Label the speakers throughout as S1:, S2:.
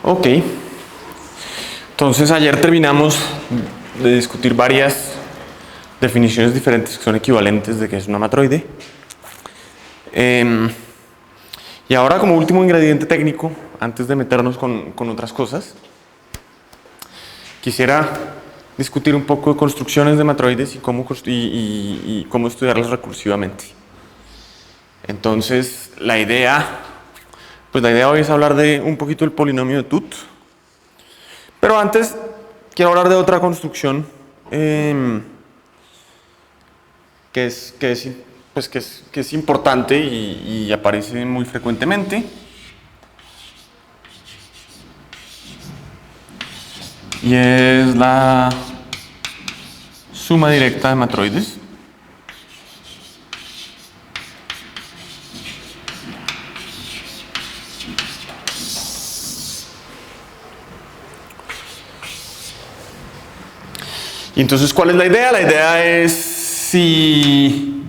S1: Ok. Entonces ayer terminamos de discutir varias definiciones diferentes que son equivalentes de qué es una matroide. Y ahora, como último ingrediente técnico, antes de meternos con otras cosas, quisiera discutir un poco de construcciones de matroides y cómo estudiarlas recursivamente. Entonces, la idea hoy es hablar de un poquito del polinomio de Tut. Pero antes, quiero hablar de otra construcción que es importante y aparece muy frecuentemente. Y es la suma directa de matroides. Y entonces, ¿cuál es la idea? La idea es si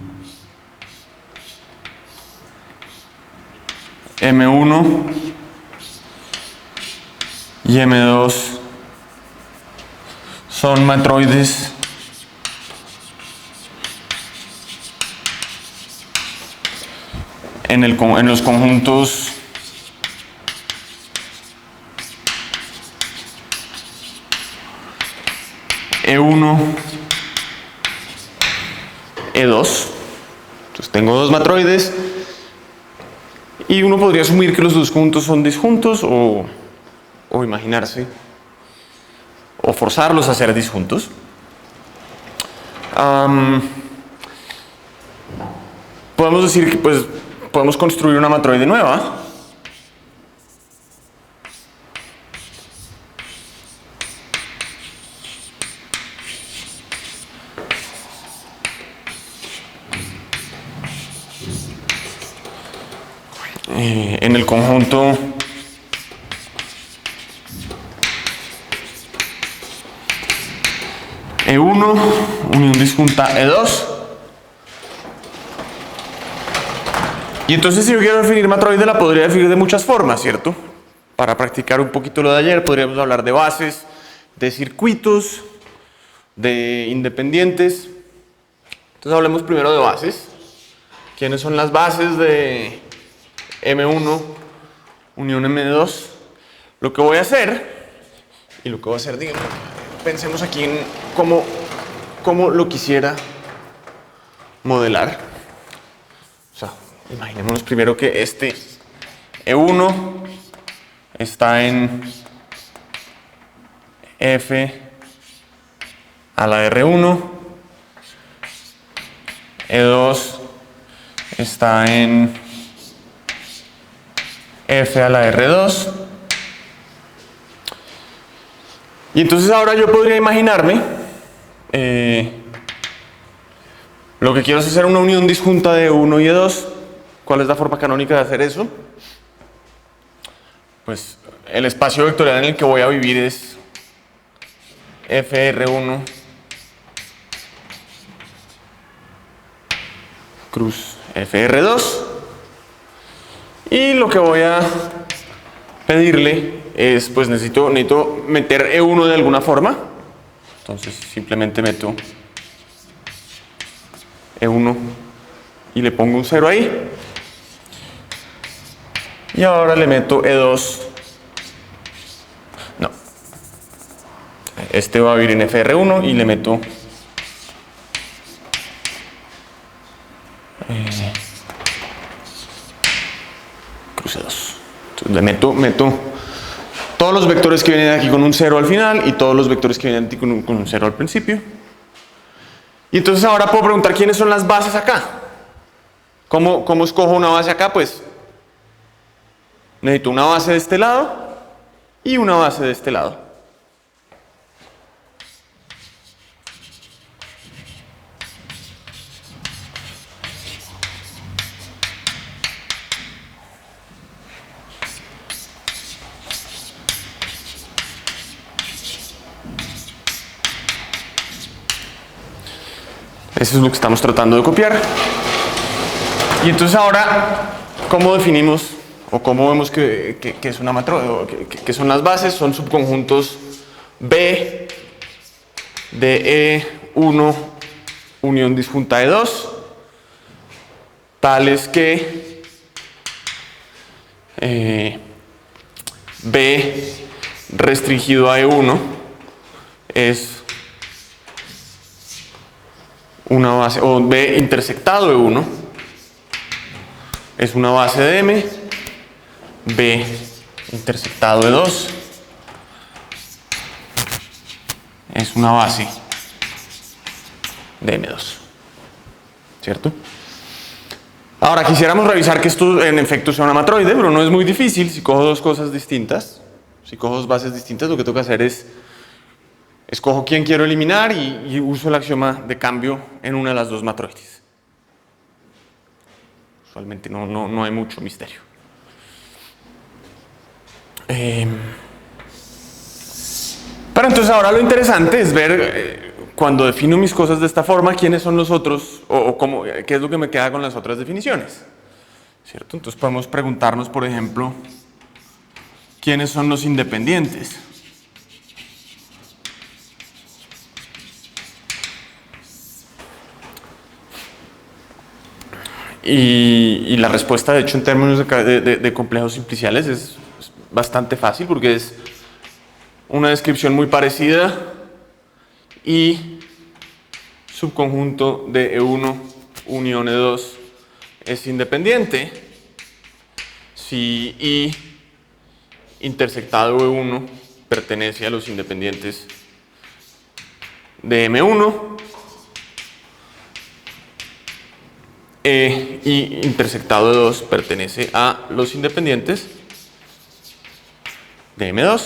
S1: M1 y M2 son matroides en los conjuntos E1, E2. Entonces tengo dos matroides y uno podría asumir que los dos conjuntos son disjuntos o imaginarse o forzarlos a ser disjuntos. Podemos decir que podemos construir una matroide nueva. En el conjunto E1, unión disjunta E2. Y entonces, si yo quiero definir matroide, la podría definir de muchas formas, ¿cierto? Para practicar un poquito lo de ayer, podríamos hablar de bases, de circuitos, de independientes. Entonces, hablemos primero de bases. ¿Quiénes son las bases de M1 unión M2? Lo que voy a hacer, digamos, pensemos aquí en cómo lo quisiera modelar. O sea, imaginémonos primero que este E1 está en F a la R1, E2 está en F a la R2. Y entonces ahora yo podría imaginarme lo que quiero es hacer una unión disjunta de E1 y E2. ¿Cuál es la forma canónica de hacer eso? Pues el espacio vectorial en el que voy a vivir es FR1 cruz FR2. Y lo que voy a pedirle es, pues necesito meter E1 de alguna forma. Entonces simplemente meto E1 y le pongo un 0 ahí. Y ahora le meto E2. No. Este va a vivir en FR1 y le meto cruce 2. Entonces le meto todos los vectores que vienen aquí con un 0 al final y todos los vectores que vienen aquí con un 0 al principio. Y entonces ahora puedo preguntar quiénes son las bases acá. ¿Cómo escojo una base acá? Pues necesito una base de este lado y una base de este lado. Eso es lo que estamos tratando de copiar. Y entonces ahora, ¿cómo definimos o cómo vemos que es una matroide, que son las bases, son subconjuntos B de E1 unión disjunta E2, tales que B restringido a E1 es una base, o B intersectado E1 es una base de M, B intersectado E2 es una base de M2, ¿cierto? Ahora quisiéramos revisar que esto en efecto sea una matroide, pero no es muy difícil. Si cojo dos cosas distintas, si cojo dos bases distintas, lo que tengo que hacer es escojo quién quiero eliminar y uso el axioma de cambio en una de las dos matroides. Usualmente no hay mucho misterio. Pero entonces ahora lo interesante es ver cuando defino mis cosas de esta forma, quiénes son los otros o cómo, qué es lo que me queda con las otras definiciones, ¿cierto? Entonces podemos preguntarnos, por ejemplo, quiénes son los independientes. Y la respuesta, de hecho, en términos de complejos simpliciales es bastante fácil porque es una descripción muy parecida y subconjunto de E1 unión E2 es independiente si I intersectado E1 pertenece a los independientes de M1 y intersectado E2 pertenece a los independientes de M2.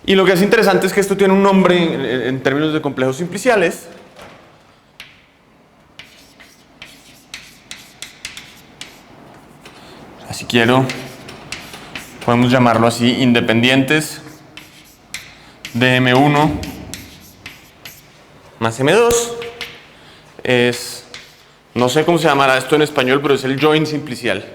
S1: Y lo que es interesante es que esto tiene un nombre en términos de complejos simpliciales. Si quiero, podemos llamarlo así, independientes de M1 más M2. Es, no sé cómo se llamará esto en español, pero es el join simplicial.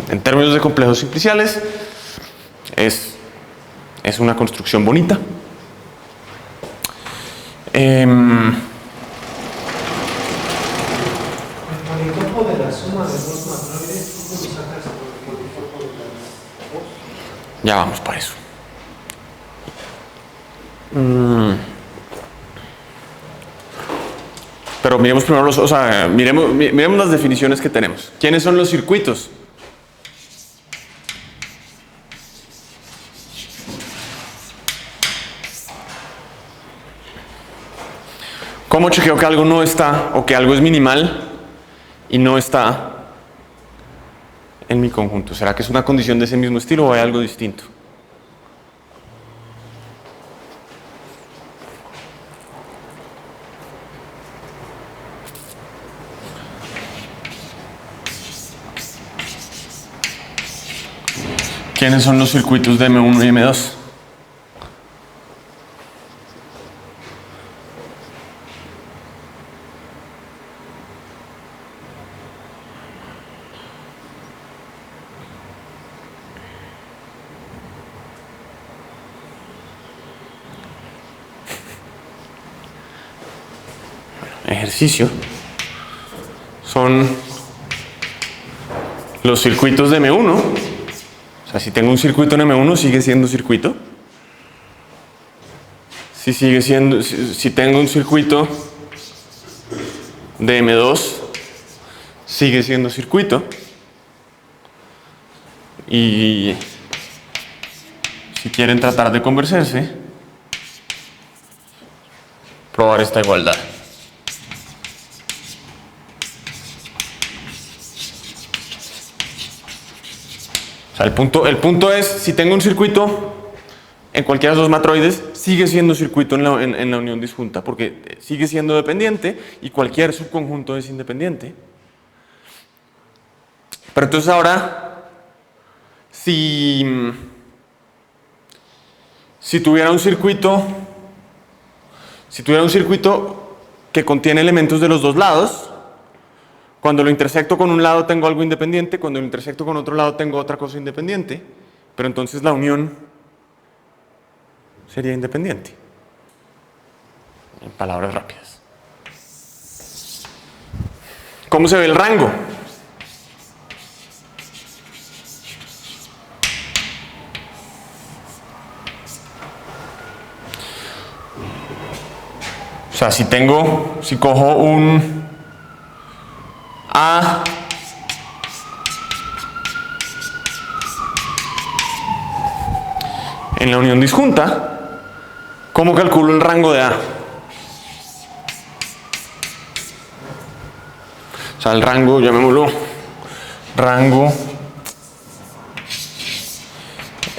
S1: En términos de complejos simpliciales, es una construcción bonita. Ya vamos para eso. Pero miremos primero miremos las definiciones que tenemos. ¿Quiénes son los circuitos? ¿Cómo chequeo que algo no está o que algo es minimal y no está en mi conjunto? ¿Será que es una condición de ese mismo estilo o hay algo distinto? ¿Quiénes son los circuitos de M1 y M2? Ejercicio son los circuitos de M1. O sea, si tengo un circuito en M1, sigue siendo circuito. Si tengo un circuito de M2, sigue siendo circuito. Y si quieren tratar de convencerse, probar esta igualdad. O sea, el punto es, si tengo un circuito en cualquiera de los dos matroides, sigue siendo circuito en la unión disjunta, porque sigue siendo dependiente y cualquier subconjunto es independiente. Pero entonces ahora, si tuviera un circuito Si tuviera un circuito que contiene elementos de los dos lados, cuando lo intersecto con un lado tengo algo independiente, cuando lo intersecto con otro lado tengo otra cosa independiente, pero entonces la unión sería independiente. En palabras rápidas. ¿Cómo se ve el rango? O sea, si cojo un A en la unión disjunta, ¿cómo calculo el rango de A? O sea, el rango, llamémoslo, rango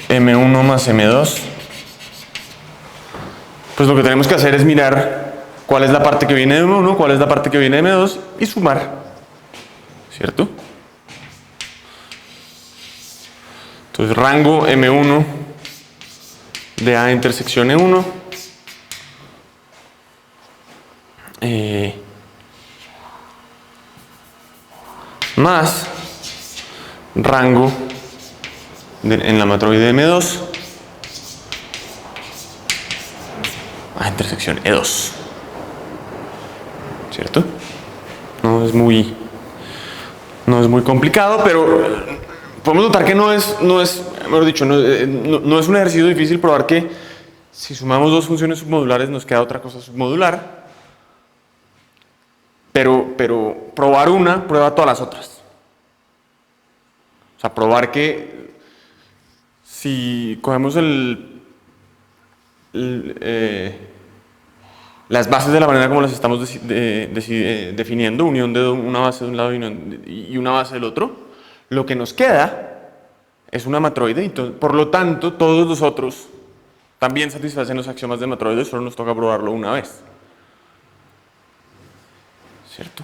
S1: M1 más M2. Pues lo que tenemos que hacer es mirar cuál es la parte que viene de M1, cuál es la parte que viene de M2 y sumar. ¿Cierto? Entonces, rango M1 de A intersección E1 más rango en la matroide M2 a intersección E2. ¿Cierto? No es muy complicado, pero podemos notar que no es un ejercicio difícil probar que si sumamos dos funciones submodulares nos queda otra cosa submodular. Pero probar una prueba todas las otras. O sea, probar que si cogemos las bases de la manera como las estamos definiendo, unión de una base de un lado y una base del otro, lo que nos queda es una matroide y por lo tanto todos los otros también satisfacen los axiomas de matroide, solo nos toca probarlo una vez. ¿Cierto?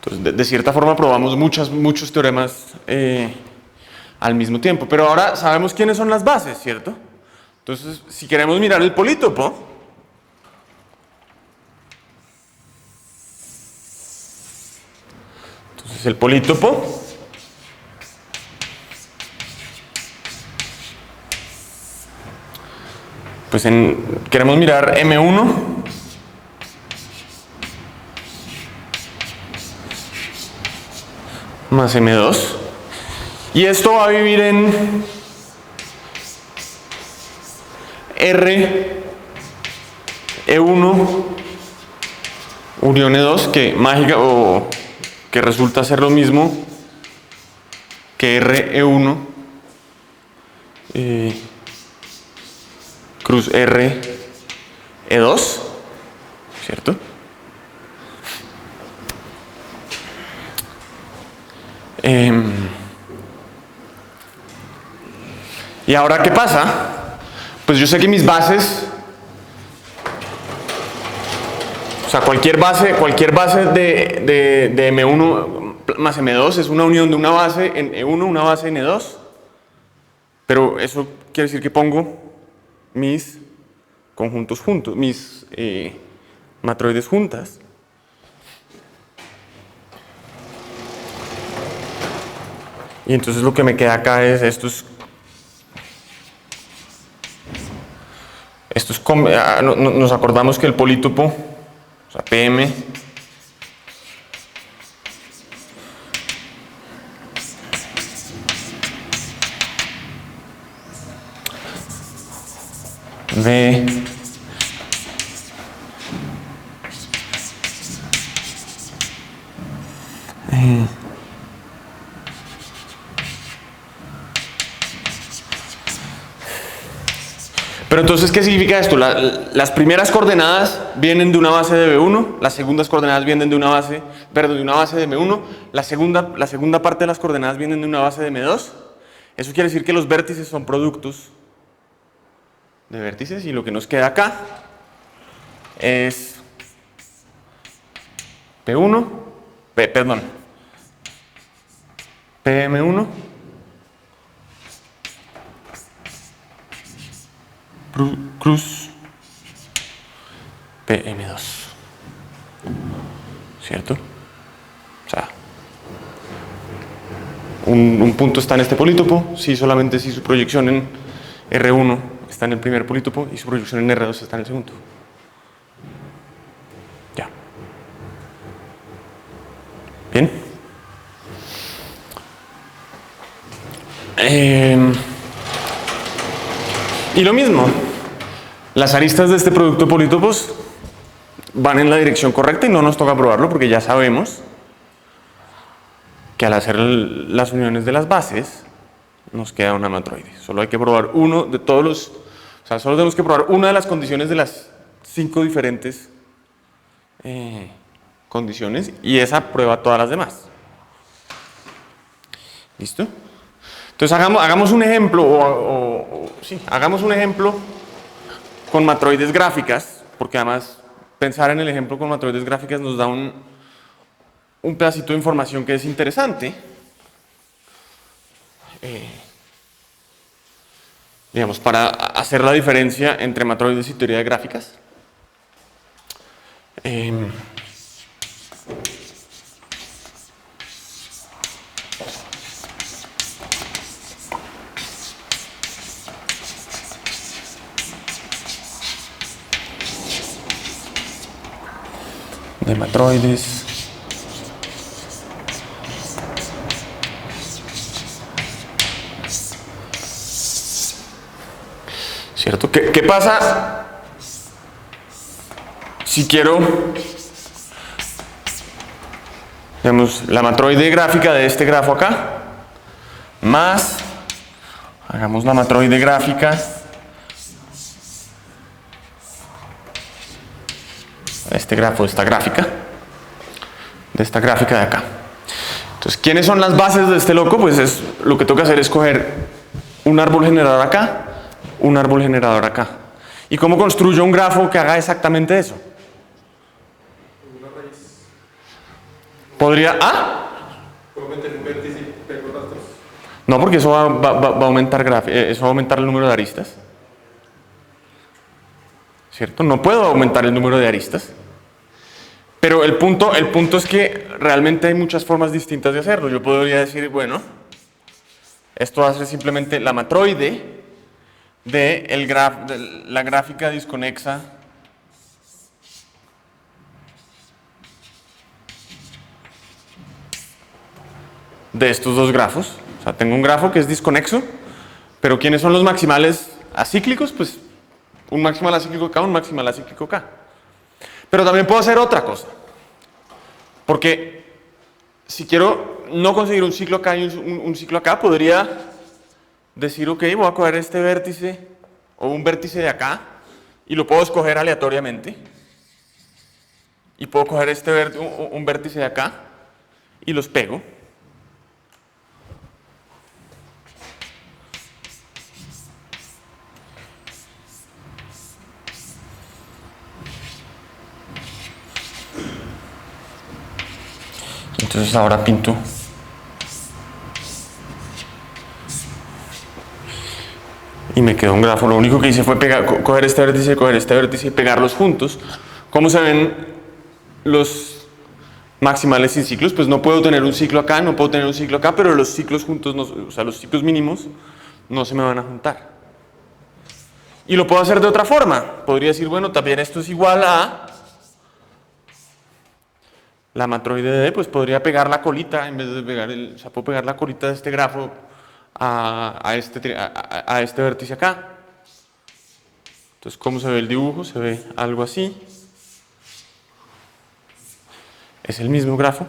S1: Entonces, de cierta forma probamos muchos teoremas al mismo tiempo, pero ahora sabemos quiénes son las bases, ¿cierto? Entonces, si queremos mirar el polítopo, entonces el polítopo pues queremos mirar M1 más M2 y esto va a vivir en R E1 unión E2 que resulta ser lo mismo que R E1 cruz R E2, ¿cierto? Y ahora, ¿qué pasa? Pues yo sé que mis bases, o sea, cualquier base de M1 más M2 es una unión de una base en E1, una base en E2, pero eso quiere decir que pongo mis conjuntos juntos, mis matroides juntas. Y entonces lo que me queda acá es nos acordamos que el polítopo, o sea, PM, de pero entonces, ¿qué significa esto? Las primeras coordenadas vienen de una base de B1, las segundas coordenadas vienen de una base de M1, la segunda parte de las coordenadas vienen de una base de M2. Eso quiere decir que los vértices son productos de vértices y lo que nos queda acá es PM1 cruz PM2. ¿Cierto? O sea, un punto está en este polítopo, sí, solamente si su proyección en R1 está en el primer polítopo y su proyección en R2 está en el segundo. Ya. Bien. Y lo mismo, las aristas de este producto de polítopos van en la dirección correcta y no nos toca probarlo porque ya sabemos que al hacer las uniones de las bases nos queda una matroide. Solo hay que probar uno de todos los, o sea, solo tenemos que probar una de las condiciones de las 5 diferentes condiciones y esa prueba todas las demás. ¿Listo? Entonces hagamos un ejemplo, sí, hagamos un ejemplo con matroides gráficas, porque además pensar en el ejemplo con matroides gráficas nos da un pedacito de información que es interesante. Digamos, para hacer la diferencia entre matroides y teoría de gráficas. De matroides. ¿Cierto? ¿Qué pasa si quiero, digamos, la matroide gráfica de este grafo acá, más, hagamos la matroide gráfica de este grafo, de esta gráfica de acá? Entonces, ¿quiénes son las bases de este loco? Pues lo que toca hacer es coger un árbol generador acá, un árbol generador acá. ¿Y cómo construyo un grafo que haga exactamente eso?
S2: Una raíz.
S1: ¿Podría?
S2: ¿Puedo meter un vértice y pego las dos?
S1: No, porque eso va a aumentar eso va a aumentar el número de aristas. ¿Cierto? No puedo aumentar el número de aristas. Pero el punto es que realmente hay muchas formas distintas de hacerlo. Yo podría decir, bueno, esto va a ser simplemente la matroide de la gráfica disconexa de estos dos grafos. O sea, tengo un grafo que es disconexo, pero ¿quiénes son los maximales acíclicos? Pues un maximal acíclico acá, un maximal acíclico acá. Pero también puedo hacer otra cosa. Porque si quiero no conseguir un ciclo acá y un ciclo acá, podría decir, ok, voy a coger este vértice o un vértice de acá y lo puedo escoger aleatoriamente. Y puedo coger un vértice de acá y los pego. Entonces ahora pinto y me quedó un grafo. Lo único que hice fue coger este vértice y pegarlos juntos. ¿Cómo se ven los maximales sin ciclos? Pues no puedo tener un ciclo acá, no puedo tener un ciclo acá, pero los ciclos juntos, o sea, los ciclos mínimos no se me van a juntar. Y lo puedo hacer de otra forma. Podría decir, bueno, también esto es igual a la matroide de D, pues podría pegar la colita, en vez de pegar o sea, puedo pegar la colita de este grafo a este vértice acá. Entonces, ¿cómo se ve el dibujo? Se ve algo así. Es el mismo grafo.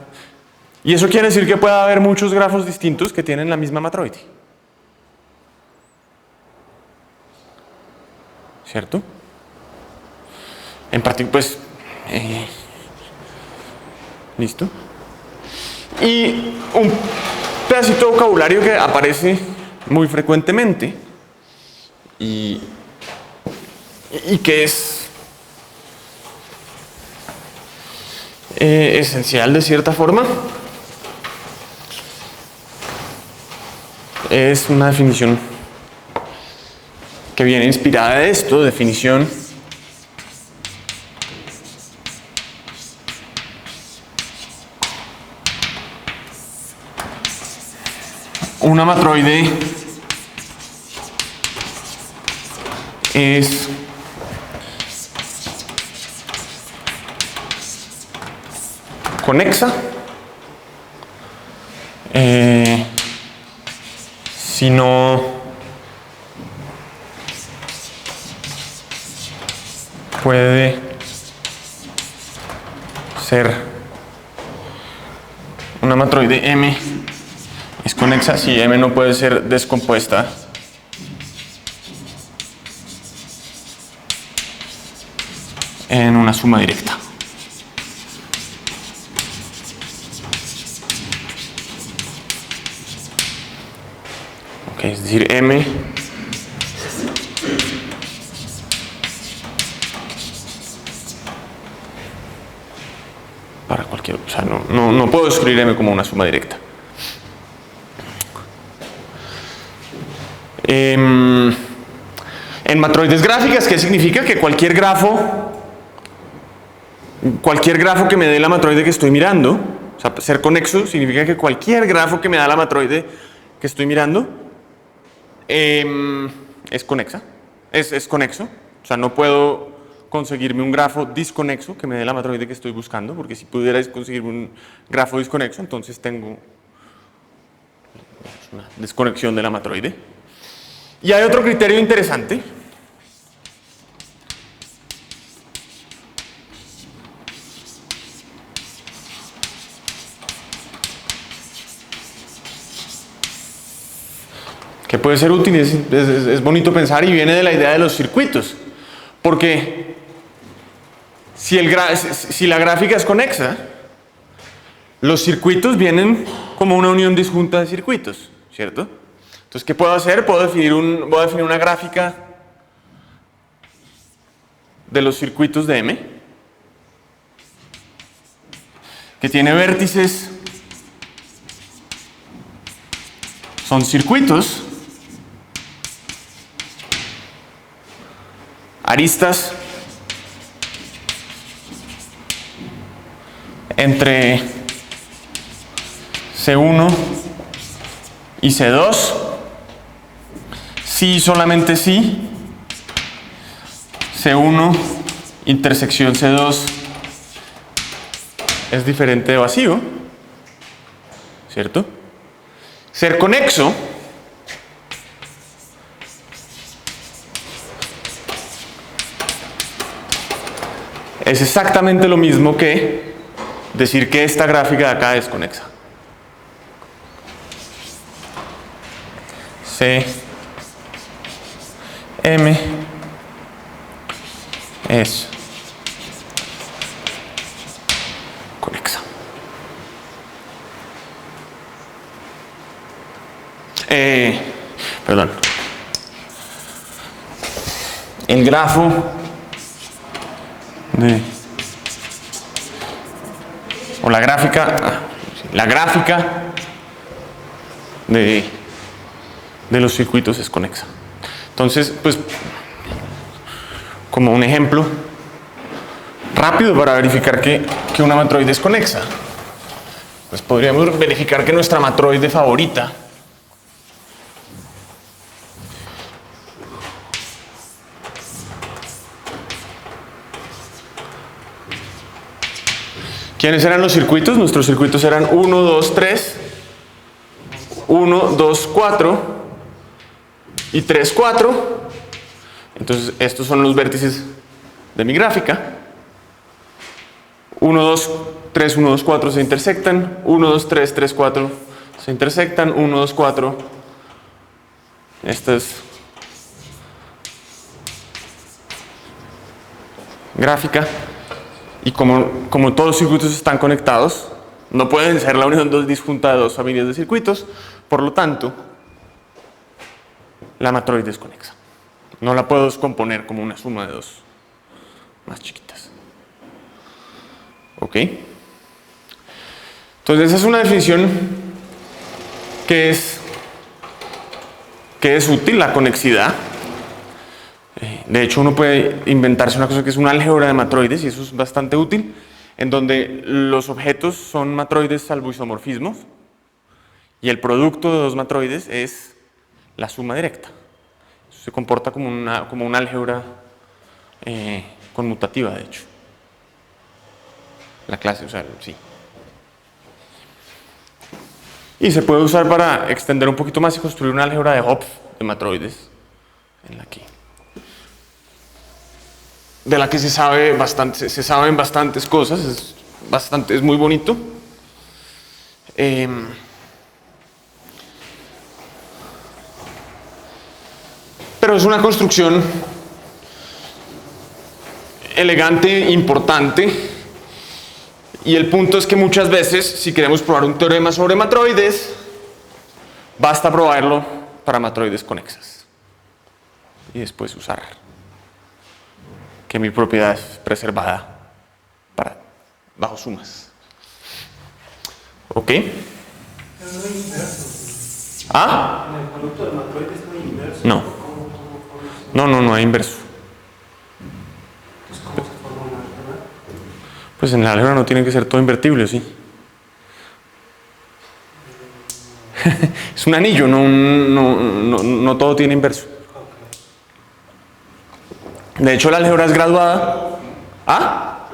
S1: Y eso quiere decir que puede haber muchos grafos distintos que tienen la misma matroide. ¿Cierto? En particular, pues... ¿listo? Y un pedacito de vocabulario que aparece muy frecuentemente y que es esencial de cierta forma, es una definición que viene inspirada de esto, definición una matroide es conexa si no puede ser una matroide M es conexa si M no puede ser descompuesta en una suma directa. Okay, es decir, M para cualquier, o sea, no puedo escribir M como una suma directa. En matroides gráficas, ¿qué significa? Que cualquier grafo que me dé la matroide que estoy mirando, o sea, ser conexo significa que cualquier grafo que me da la matroide que estoy mirando es conexa, es conexo. O sea, no puedo conseguirme un grafo disconexo que me dé la matroide que estoy buscando, porque si pudiera conseguirme un grafo disconexo, entonces tengo una desconexión de la matroide. Y hay otro criterio interesante. Que puede ser útil, es bonito pensar y viene de la idea de los circuitos. Porque si la gráfica es conexa, los circuitos vienen como una unión disjunta de circuitos, ¿cierto? Entonces, ¿qué puedo hacer? Voy a definir una gráfica de los circuitos de M que tiene vértices, son circuitos, aristas entre C1 y C2, sí, solamente sí, C1 intersección C2 es diferente de vacío, ¿cierto? Ser conexo es exactamente lo mismo que decir que esta gráfica de acá es conexa. C M es conexa. Perdón. El grafo o la gráfica de los circuitos es conexa. Entonces, pues, como un ejemplo rápido para verificar que una matroide es conexa, pues podríamos verificar que nuestra matroide favorita ¿quiénes eran los circuitos? Nuestros circuitos eran 1, 2, 3, 1, 2, 4 y 3, 4. Entonces, estos son los vértices de mi gráfica. 1, 2, 3, 1, 2, 4 se intersectan. 1, 2, 3, 3, 4 se intersectan. 1, 2, 4. Esta es gráfica. Y como todos los circuitos están conectados, no pueden ser la unión disjunta de dos familias de circuitos, por lo tanto, la matroide es conexa. No la puedo descomponer como una suma de dos más chiquitas. ¿Ok? Entonces, esa es una definición que es útil, la conexidad. De hecho, uno puede inventarse una cosa que es una álgebra de matroides, y eso es bastante útil, en donde los objetos son matroides salvo isomorfismos, Y el producto de dos matroides es la suma directa. Eso se comporta como una álgebra conmutativa, de hecho. La clase, o sea, sí. Y se puede usar para extender un poquito más y construir una álgebra de Hopf de matroides, de la que se saben bastantes cosas, es muy bonito. Pero es una construcción elegante, importante. Y el punto es que muchas veces, si queremos probar un teorema sobre matroides, basta probarlo para matroides conexas. Y después usar que mi propiedad es preservada bajo sumas. ¿Ok? ¿Ah?
S3: En el producto de matroides no hay inverso.
S1: No. No hay inverso.
S3: Entonces, ¿cómo se forma una álgebra?
S1: Pues en la álgebra no tiene que ser todo invertible, ¿sí? Es un anillo, no todo tiene inverso. De hecho, la álgebra es graduada. ¿Ah?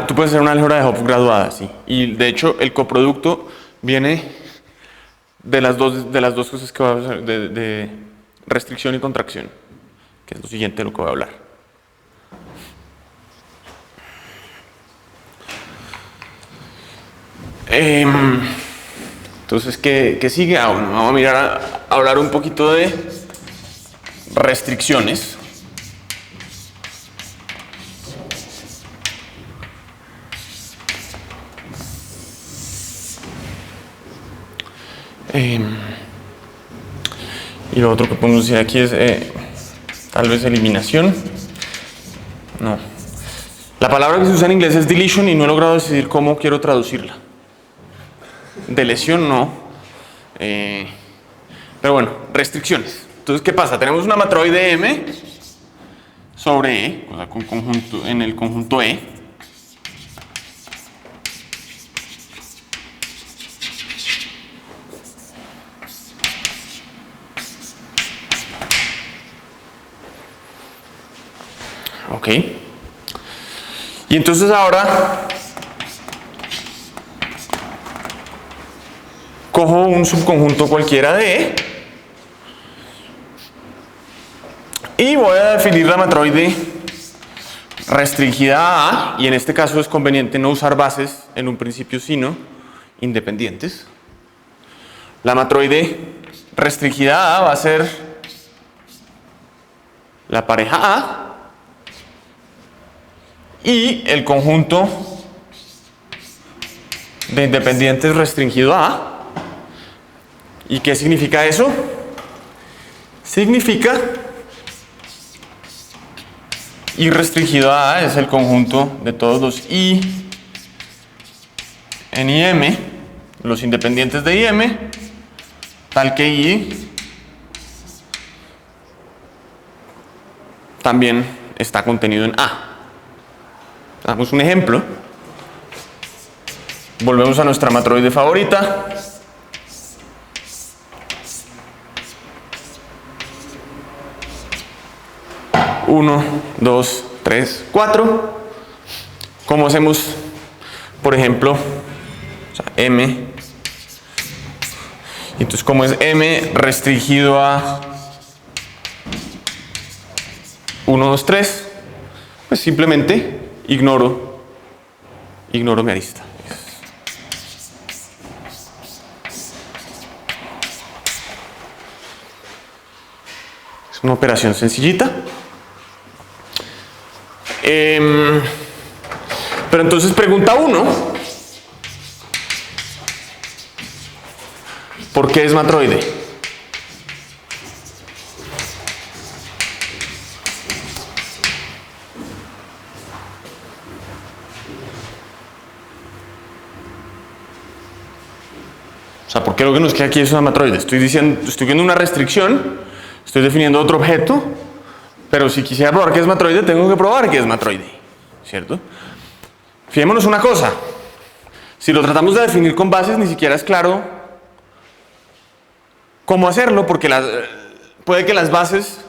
S1: Tú puedes hacer una álgebra de Hopf graduada, sí. Y de hecho, el coproducto viene de las dos cosas que voy a hacer, de restricción y contracción, que es lo siguiente de lo que voy a hablar. Entonces, ¿qué sigue? Bueno, vamos a hablar un poquito de restricciones. Y lo otro que podemos decir aquí es tal vez eliminación. No. La palabra que se usa en inglés es deletion y no he logrado decidir cómo quiero traducirla. Deleción no. Pero bueno, restricciones. Entonces, ¿qué pasa? Tenemos una matroide M sobre E, o sea, en el conjunto E. Ok. Y entonces ahora cojo un subconjunto cualquiera de E y voy a definir la matroide restringida a A, y en este caso es conveniente no usar bases en un principio, sino independientes. La matroide restringida a va a ser la pareja A y el conjunto de independientes restringido a A. ¿Y qué significa eso? Significa I restringido a A es el conjunto de todos los I en IM, los independientes de IM, tal que I también está contenido en A. Damos un ejemplo. Volvemos a nuestra matroide favorita. Uno, dos, tres, cuatro. ¿Cómo hacemos, por ejemplo, o sea, M? Entonces, ¿cómo es M restringido a 1, 2, 3? Pues simplemente ignoro mi arista. Es una operación sencillita. Pero entonces pregunta 1, ¿por qué es matroide? O sea, ¿por qué lo que nos queda aquí es una matroide? Estoy viendo una restricción, estoy definiendo otro objeto, pero si quisiera probar que es matroide, tengo que probar que es matroide, ¿cierto? Fijémonos una cosa. Si lo tratamos de definir con bases, ni siquiera es claro cómo hacerlo, porque puede que las bases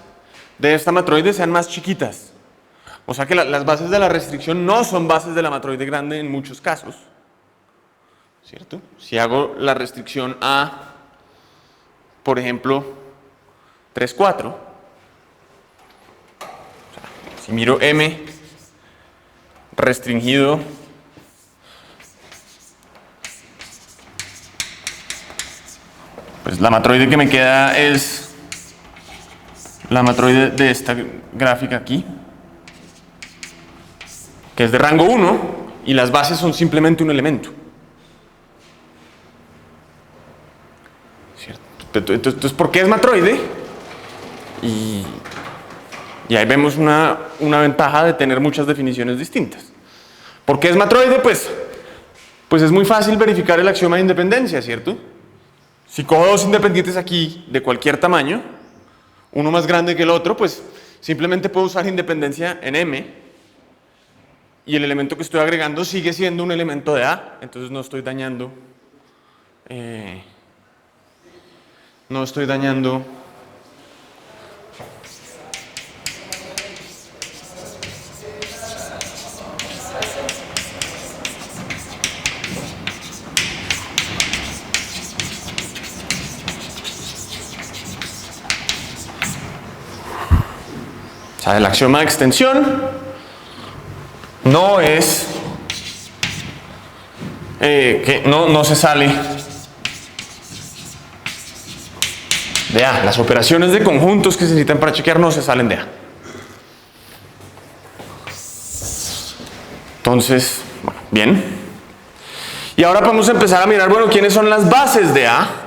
S1: de esta matroide sean más chiquitas. O sea que las bases de la restricción no son bases de la matroide grande en muchos casos. ¿Cierto? Si hago la restricción a, por ejemplo, 3, 4. O sea, si miro M restringido pues la matroide que me queda es la matroide de esta gráfica aquí, que es de rango 1, y las bases son simplemente un elemento. ¿Cierto? Entonces, ¿por qué es matroide? Y ahí vemos una ventaja de tener muchas definiciones distintas. ¿Por qué es matroide? Pues es muy fácil verificar el axioma de independencia, ¿cierto? Si cojo dos independientes aquí de cualquier tamaño, uno más grande que el otro, pues simplemente puedo usar independencia en M y el elemento que estoy agregando sigue siendo un elemento de A, entonces no estoy dañando o sea, el axioma de extensión no es que no se sale de A. Las operaciones de conjuntos que se necesitan para chequear no se salen de A. Entonces, bueno, bien. Y ahora podemos empezar a mirar, bueno, ¿quiénes son las bases de A?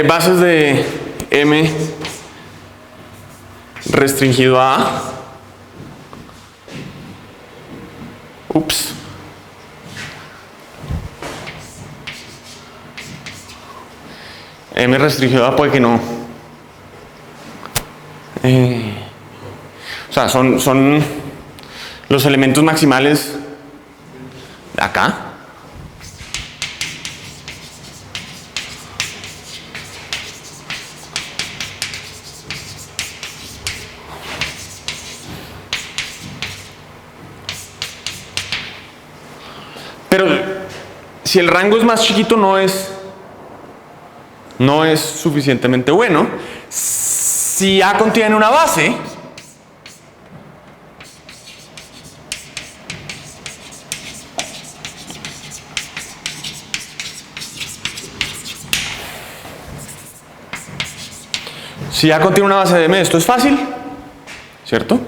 S1: Bases de M restringido a A. Ups. M restringido a A puede que no. O sea, son los elementos maximales de acá. Pero si el rango es más chiquito no es suficientemente bueno. Si A contiene una base, de M, esto es fácil, ¿cierto?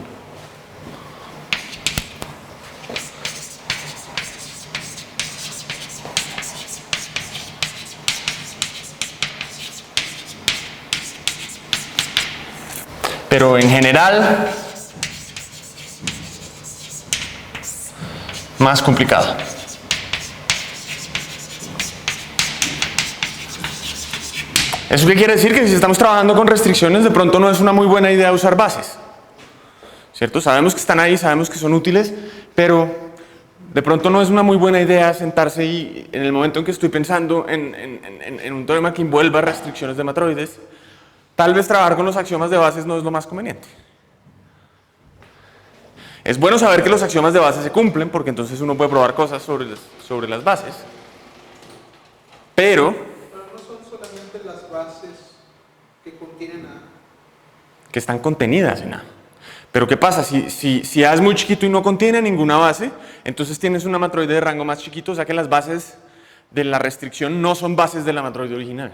S1: Pero en general, más complicado. ¿Eso qué quiere decir? Que si estamos trabajando con restricciones, de pronto no es una muy buena idea usar bases. ¿Cierto? Sabemos que están ahí, sabemos que son útiles, pero de pronto no es una muy buena idea sentarse y en el momento en que estoy pensando en un teorema que envuelva restricciones de matroides, tal vez trabajar con los axiomas de bases no es lo más conveniente. Es bueno saber que los axiomas de base se cumplen, porque entonces uno puede probar cosas sobre las bases. Pero
S3: no son solamente las bases que contienen A.
S1: Que están contenidas en A. Pero ¿qué pasa? Si A es muy chiquito y no contiene ninguna base, entonces tienes una matroide de rango más chiquito, o sea que las bases de la restricción no son bases de la matroide original.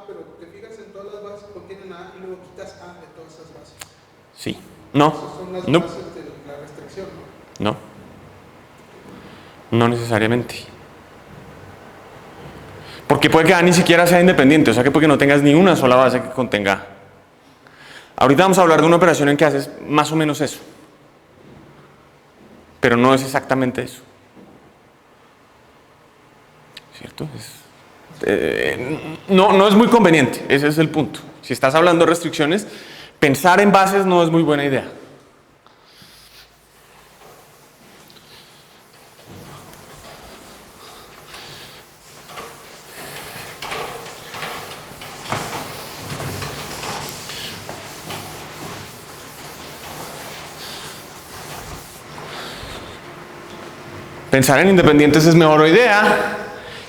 S3: Pero te fijas en todas las bases que contienen A y luego quitas A de todas esas bases.
S1: Sí. No.
S3: Esas son las
S1: No.
S3: bases de la restricción,
S1: No. No necesariamente. Porque puede que A ni siquiera sea independiente, o sea que puede que no tengas ni una sola base que contenga A. Ahorita vamos a hablar de una operación en que haces más o menos eso. Pero no es exactamente eso. ¿Cierto? No es muy conveniente, ese es el punto. Si estás hablando de restricciones, pensar en bases no es muy buena idea. Pensar en independientes es mejor idea.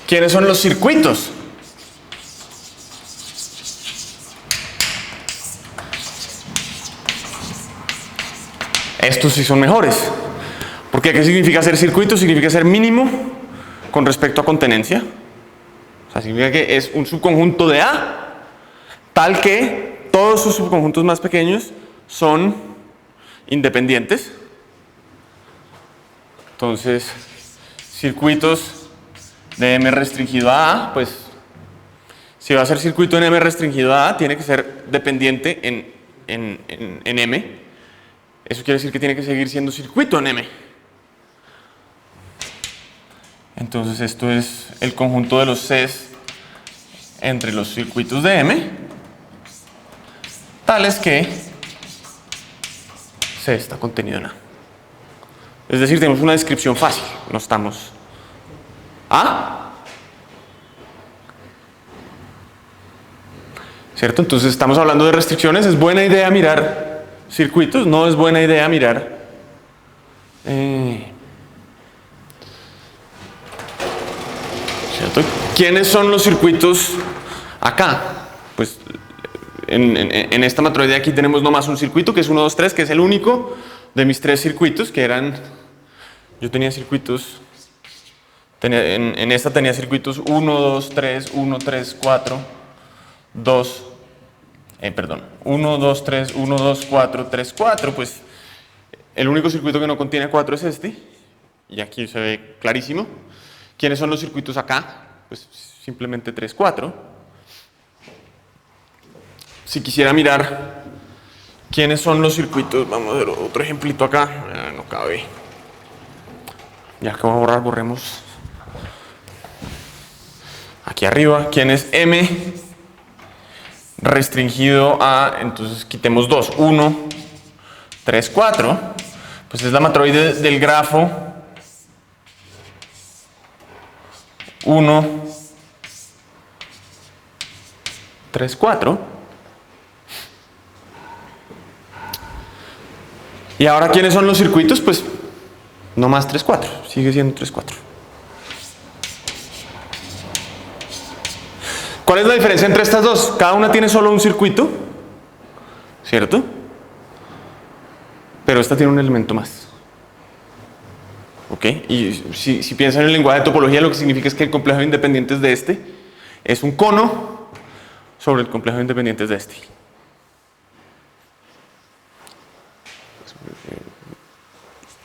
S1: ¿Quiénes son los circuitos? Estos sí son mejores. Porque ¿qué significa ser circuito? Significa ser mínimo con respecto a contenencia. O sea, significa que es un subconjunto de A, tal que todos sus subconjuntos más pequeños son independientes. Entonces, circuitos de M restringido a A, pues si va a ser circuito en M restringido a A, tiene que ser dependiente en M. Eso quiere decir que tiene que seguir siendo circuito en M. Entonces esto es el conjunto de los Cs entre los circuitos de M, tales que C está contenido en A. Es decir, tenemos una descripción fácil, no estamos ¿cierto? Entonces estamos hablando de restricciones. Es buena idea mirar circuitos, no es buena idea mirar ¿cierto? ¿Quiénes son los circuitos acá? Pues en esta matroidea aquí tenemos nomás un circuito que es 1, 2, 3, que es el único de mis 3 circuitos que eran... Yo tenía circuitos... En esta tenía circuitos 1, 2, 3, 1, 3, 4, 2... 1, 2, 3, 1, 2, 4, 3, 4, pues el único circuito que no contiene 4 es este, y aquí se ve clarísimo. ¿Quiénes son los circuitos acá? Pues simplemente 3, 4. Si quisiera mirar quiénes son los circuitos, vamos a ver otro ejemplito acá, no cabe. Ya que voy a borrar, borremos. Aquí arriba, ¿quién es M? Restringido a, entonces quitemos 2, 1, 3, 4, pues es la matroide del grafo 1, 3, 4. Y ahora, ¿quiénes son los circuitos? Pues no más 3, 4, sigue siendo 3, 4. ¿Cuál es la diferencia entre estas dos? Cada una tiene solo un circuito, ¿cierto? Pero esta tiene un elemento más. ¿Ok? Y si piensan en el lenguaje de topología, lo que significa es que el complejo de independientes de este es un cono sobre el complejo de independientes de este.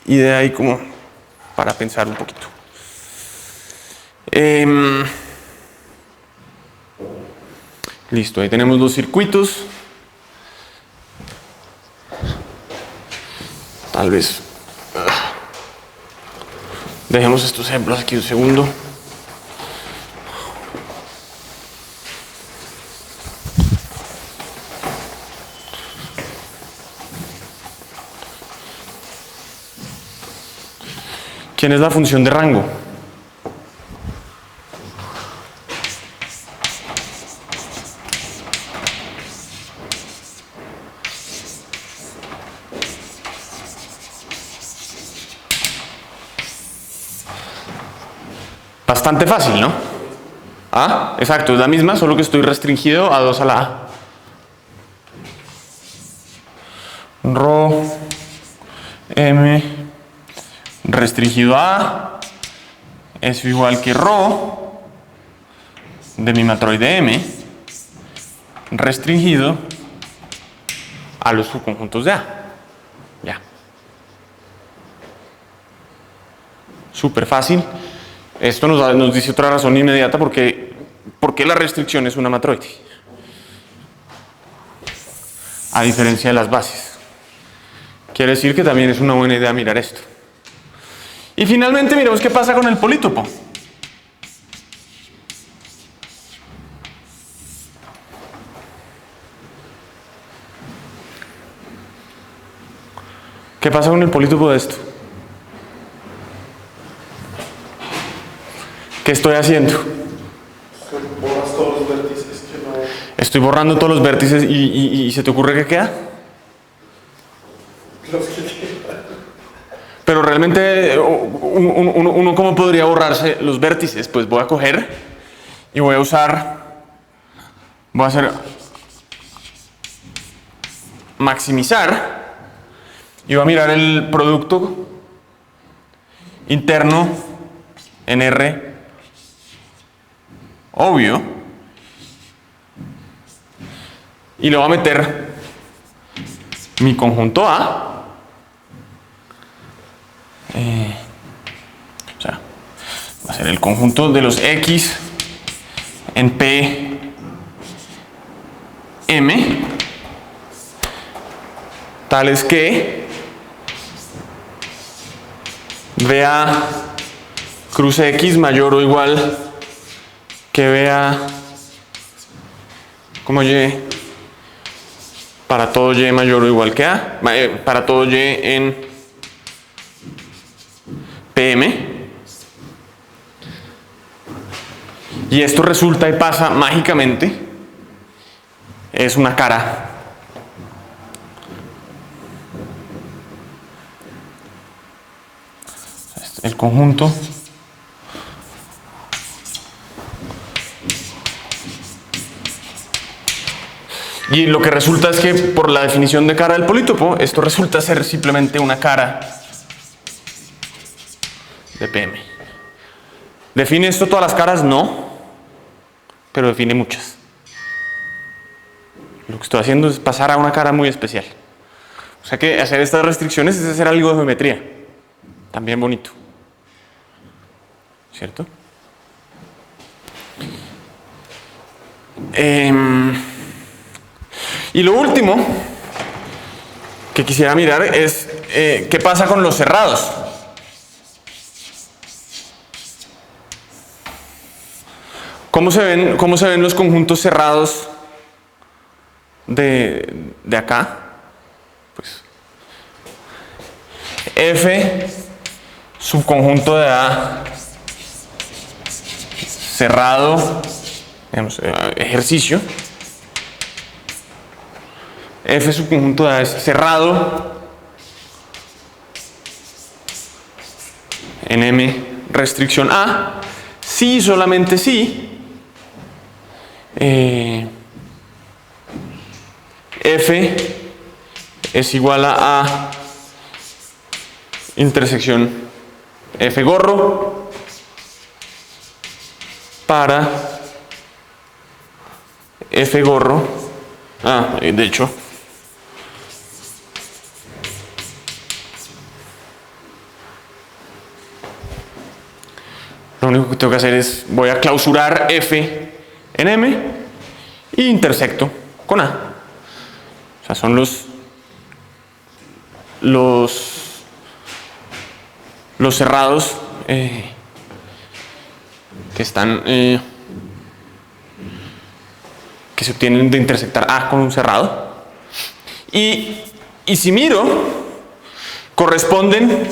S1: Idea ahí como para pensar un poquito. Listo, ahí tenemos los circuitos. Tal vez dejemos estos ejemplos aquí un segundo. ¿Quién es la función de rango? Bastante fácil, ¿no? Ah, exacto, es la misma, solo que estoy restringido a 2 a la A. Rho M restringido a A es igual que Rho de mi matroide M restringido a los subconjuntos de A. Ya. Súper fácil. Esto nos dice otra razón inmediata por qué la restricción es una matroide, a diferencia de las bases. Quiere decir que también es una buena idea mirar esto. Y finalmente miremos qué pasa con el polítopo. ¿Qué pasa con el polítopo de esto? ¿Qué estoy haciendo?
S2: Borras todos los vértices que no.
S1: Estoy borrando todos los vértices y ¿se te ocurre qué queda?
S2: Los que quedan.
S1: Pero realmente, uno ¿cómo podría borrarse los vértices? Pues voy a coger y voy a hacer maximizar y voy a mirar el producto interno en R obvio y le voy a meter mi conjunto A. O sea, va a ser el conjunto de los X en P M tales que BA cruce X mayor o igual que BA como Y para todo Y mayor o igual que A, para todo Y en PM. Y esto resulta y pasa mágicamente, es una cara el conjunto y lo que resulta es que por la definición de cara del polítopo esto resulta ser simplemente una cara de PM. ¿Define esto todas las caras? No, pero define muchas. Lo que estoy haciendo es pasar a una cara muy especial. O sea que hacer estas restricciones es hacer algo de geometría. También bonito. ¿Cierto? Y lo último que quisiera mirar es qué pasa con los cerrados. ¿Cómo se ven los conjuntos cerrados de acá? Pues F subconjunto de A cerrado, digamos, ejercicio. F subconjunto de A es cerrado en M restricción A, si solamente si F es igual a intersección F gorro para F gorro. De hecho, lo único que tengo que hacer es voy a clausurar F en M e intersecto con A. O sea, son los cerrados que están que se obtienen de intersectar A con un cerrado. Y si miro, corresponden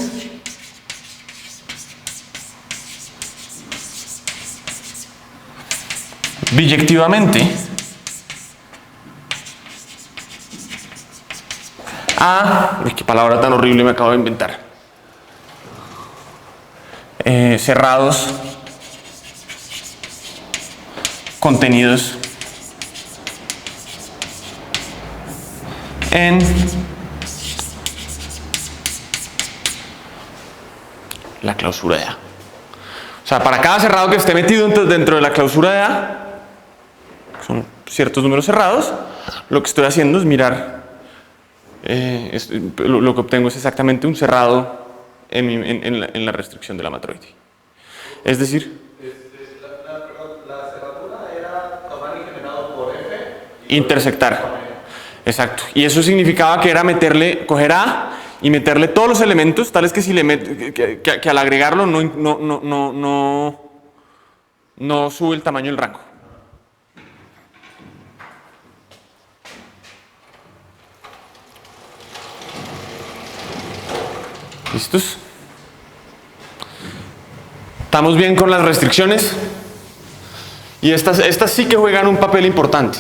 S1: biyectivamente uy, qué palabra tan horrible me acabo de inventar. Cerrados contenidos en la clausura de A. O sea, para cada cerrado que esté metido dentro de la clausura de A, son ciertos números cerrados, lo que estoy haciendo es mirar, lo que obtengo es exactamente un cerrado en la restricción de la matroide. Es decir,
S2: La cerradura era tamaño generado por F.
S1: intersectar. Exacto. Y eso significaba que era coger A y meterle todos los elementos, tales que si que al agregarlo no sube el tamaño del rango. ¿Listos? ¿Estamos bien con las restricciones? Y estas sí que juegan un papel importante.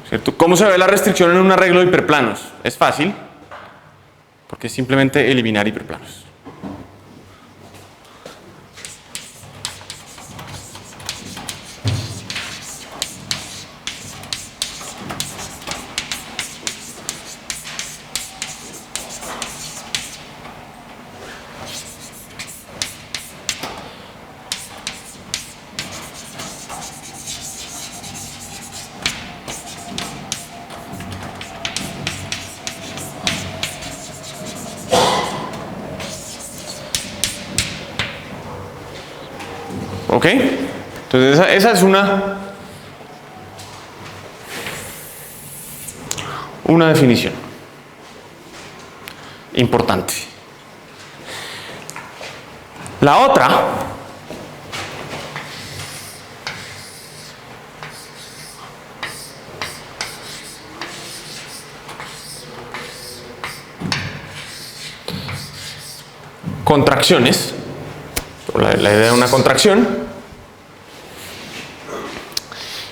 S1: ¿Cierto? ¿Cómo se ve la restricción en un arreglo de hiperplanos? Es fácil, porque es simplemente eliminar hiperplanos. ¿Ok? Entonces esa es una definición importante. La otra contracciones, la idea de una contracción.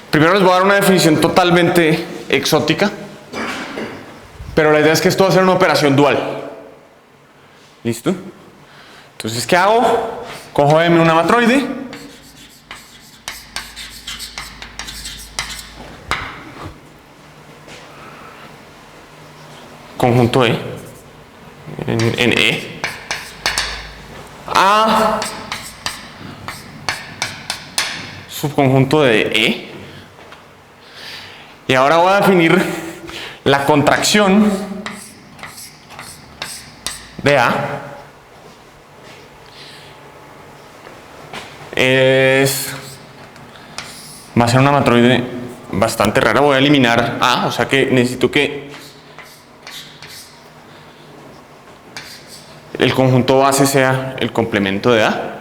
S1: Primero les voy a dar una definición totalmente exótica, pero la idea es que esto va a ser una operación dual. ¿Listo? Entonces, ¿qué hago? Cojo M una matroide, conjunto E en E, A subconjunto de E, y ahora voy a definir la contracción de A. Va a ser una matroide bastante rara. Voy a eliminar A, o sea que necesito que el conjunto base sea el complemento de A.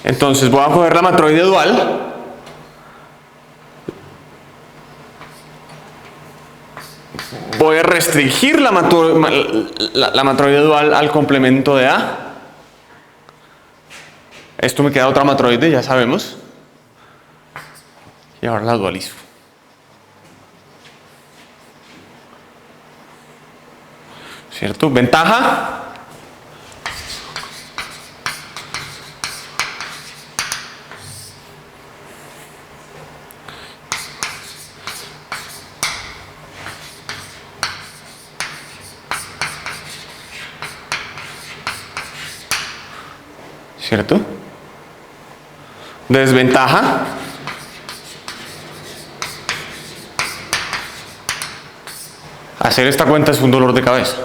S1: Entonces voy a coger la matroide dual voy a restringir la matroide dual al complemento de A. Esto me queda otra matroide, ya sabemos. Y ahora la dualizo. ¿Cierto? Ventaja. ¿Cierto? Desventaja. Hacer esta cuenta es un dolor de cabeza.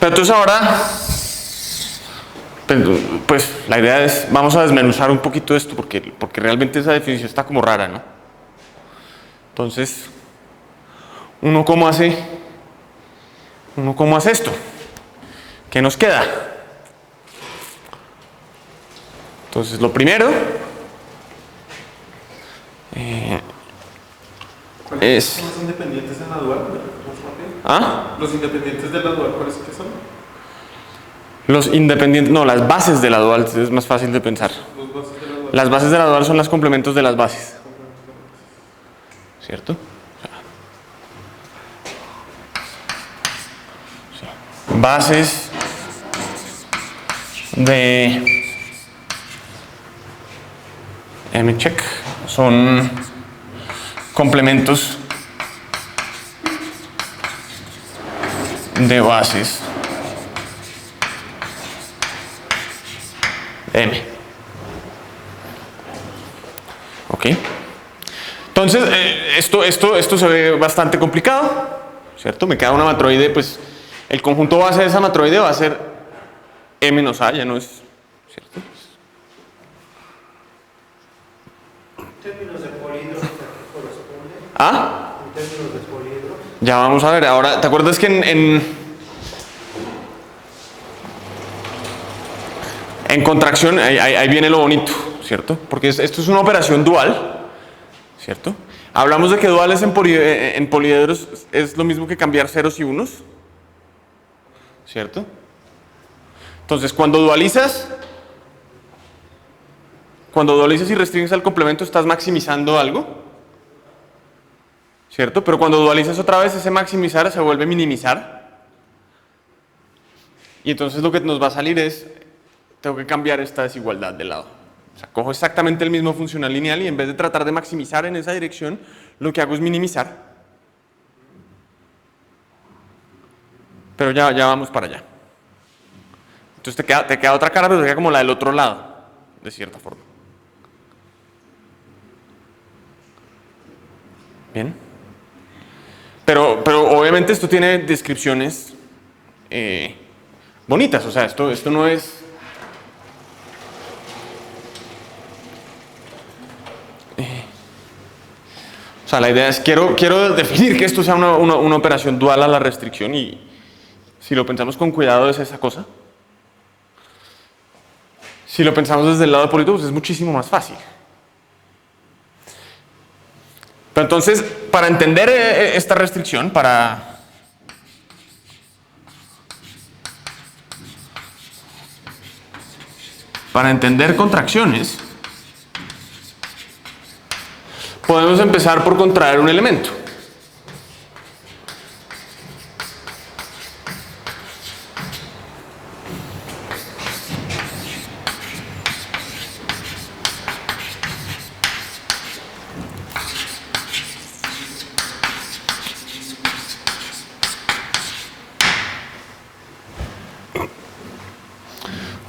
S1: Pero entonces ahora, pues la idea es, vamos a desmenuzar un poquito esto porque realmente esa definición está como rara, ¿no? Entonces, ¿uno cómo hace esto? ¿Qué nos queda? Entonces, lo primero es...
S4: ¿Son los independientes en la dual?
S1: ¿Ah?
S4: ¿Los independientes de la dual cuáles que son?
S1: Los independientes, no, las bases de la dual, es más fácil de pensar.
S4: Los bases de la dual.
S1: Las bases de la dual son los complementos de las bases. ¿Cierto? Bases de M-check son complementos de bases M. ¿Ok? Entonces, esto se ve bastante complicado, ¿cierto? Me queda una matroide, pues el conjunto base de esa matroide va a ser M menos A, ya no es, ¿cierto?
S5: En términos de poliedros, ¿a qué corresponde?
S1: ¿Ah?
S5: En términos de poliedros.
S1: Ya vamos a ver. Ahora, ¿te acuerdas que en contracción, ahí viene lo bonito, ¿cierto? Porque esto es una operación dual, ¿cierto? Hablamos de que duales en poliedros es lo mismo que cambiar ceros y unos, ¿cierto? Entonces, cuando dualizas y restringes al complemento, estás maximizando algo, ¿cierto? Pero cuando dualizas otra vez, ese maximizar se vuelve minimizar. Y entonces lo que nos va a salir es, tengo que cambiar esta desigualdad de lado. O sea, cojo exactamente el mismo funcional lineal y en vez de tratar de maximizar en esa dirección, lo que hago es minimizar. Pero ya vamos para allá. Entonces te queda otra cara, pero te queda como la del otro lado, de cierta forma. Bien. Pero obviamente esto tiene descripciones bonitas, o sea, esto no es... O sea, la idea es, quiero definir que esto sea una operación dual a la restricción y si lo pensamos con cuidado es esa cosa. Si lo pensamos desde el lado de Polito, pues es muchísimo más fácil. Pero entonces, para entender esta restricción, para entender contracciones, podemos empezar por contraer un elemento.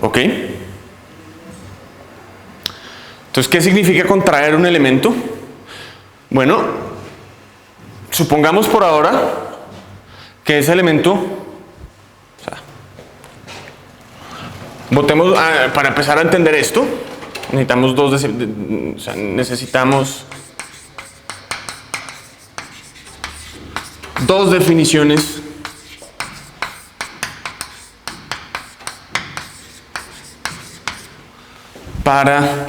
S1: ¿Ok? Entonces, ¿qué significa contraer un elemento? Bueno, supongamos por ahora que ese elemento, o sea, votemos, para empezar a entender esto, necesitamos necesitamos dos definiciones para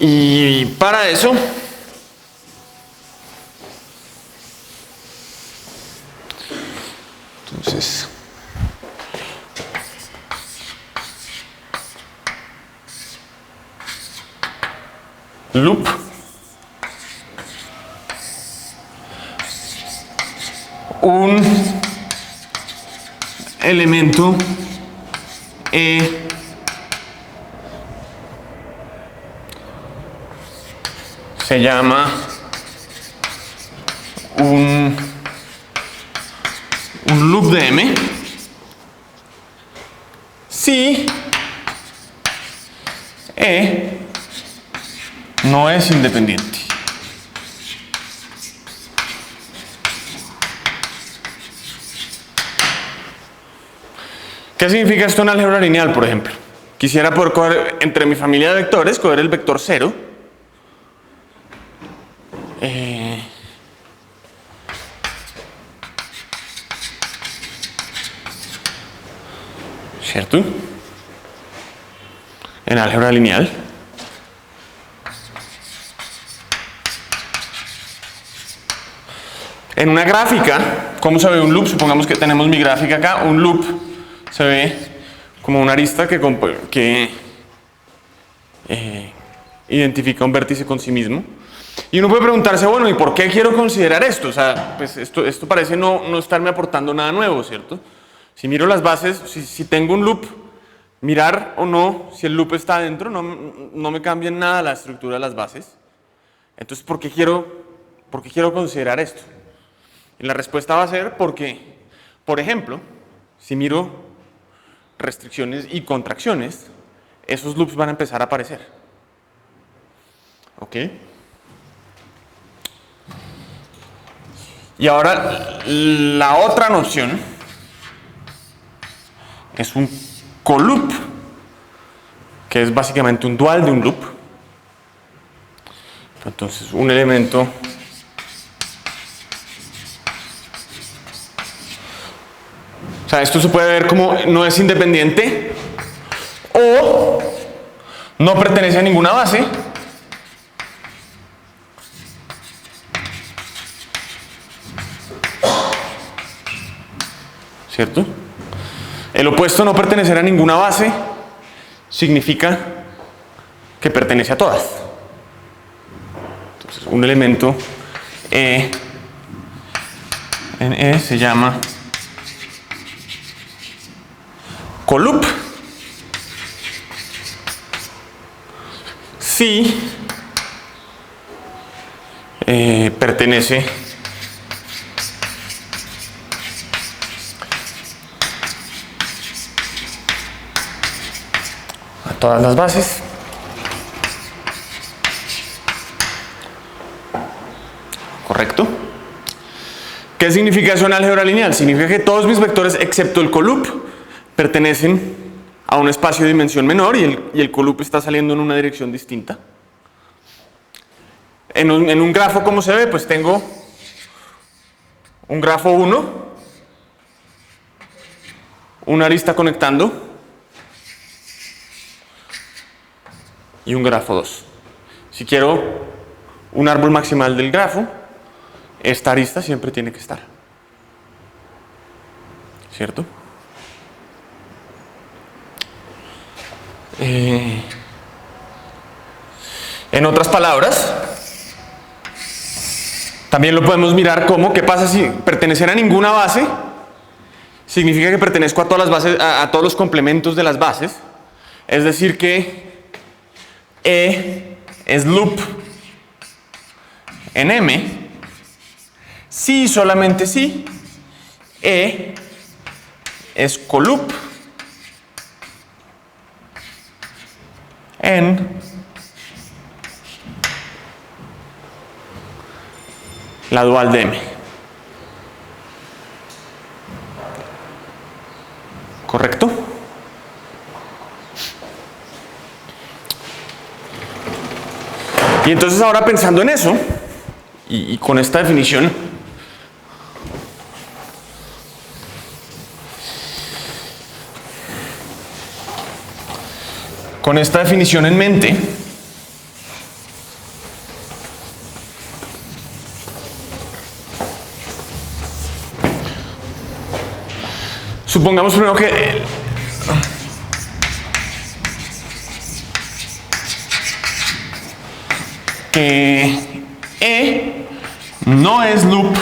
S1: y para eso entonces loop un elemento E se llama un loop de M si E no es independiente. ¿Qué significa esto en álgebra lineal, por ejemplo? Quisiera poder coger entre mi familia de vectores, coger el vector 0. ¿Cierto? En álgebra lineal. En una gráfica, ¿cómo se ve un loop? Supongamos que tenemos mi gráfica acá. Un loop se ve como una arista que identifica un vértice con sí mismo. Y uno puede preguntarse, bueno, ¿y por qué quiero considerar esto? O sea, pues esto parece no estarme aportando nada nuevo, ¿cierto? Si miro las bases, si tengo un loop, mirar o no, si el loop está adentro, no me cambia en nada la estructura de las bases. Entonces, ¿por qué quiero considerar esto? Y la respuesta va a ser porque, por ejemplo, si miro restricciones y contracciones, esos loops van a empezar a aparecer. ¿Ok? Y ahora la otra noción es un coloop, que es básicamente un dual de un loop. Entonces, un elemento o sea, esto se puede ver como no es independiente o no pertenece a ninguna base. ¿Cierto? El opuesto, no pertenecer a ninguna base, significa que pertenece a todas. Entonces, un elemento en E se llama coloop si pertenece a todas las bases. ¿Correcto? ¿Qué significa eso en álgebra lineal? Significa que todos mis vectores excepto el coloop pertenecen a un espacio de dimensión menor y el coloop está saliendo en una dirección distinta. En un grafo, ¿cómo se ve? Pues tengo un grafo 1, una arista conectando y un grafo 2. Si quiero un árbol maximal del grafo, esta arista siempre tiene que estar. ¿Cierto? En otras palabras, también lo podemos mirar como, ¿qué pasa si pertenecer a ninguna base? Significa que pertenezco a todas las bases, a todos los complementos de las bases. Es decir que E es loop en M, si solamente si E es coloop en la dual de M. ¿Correcto? Y entonces ahora pensando en eso, y con esta definición, en mente, supongamos primero que E no es loop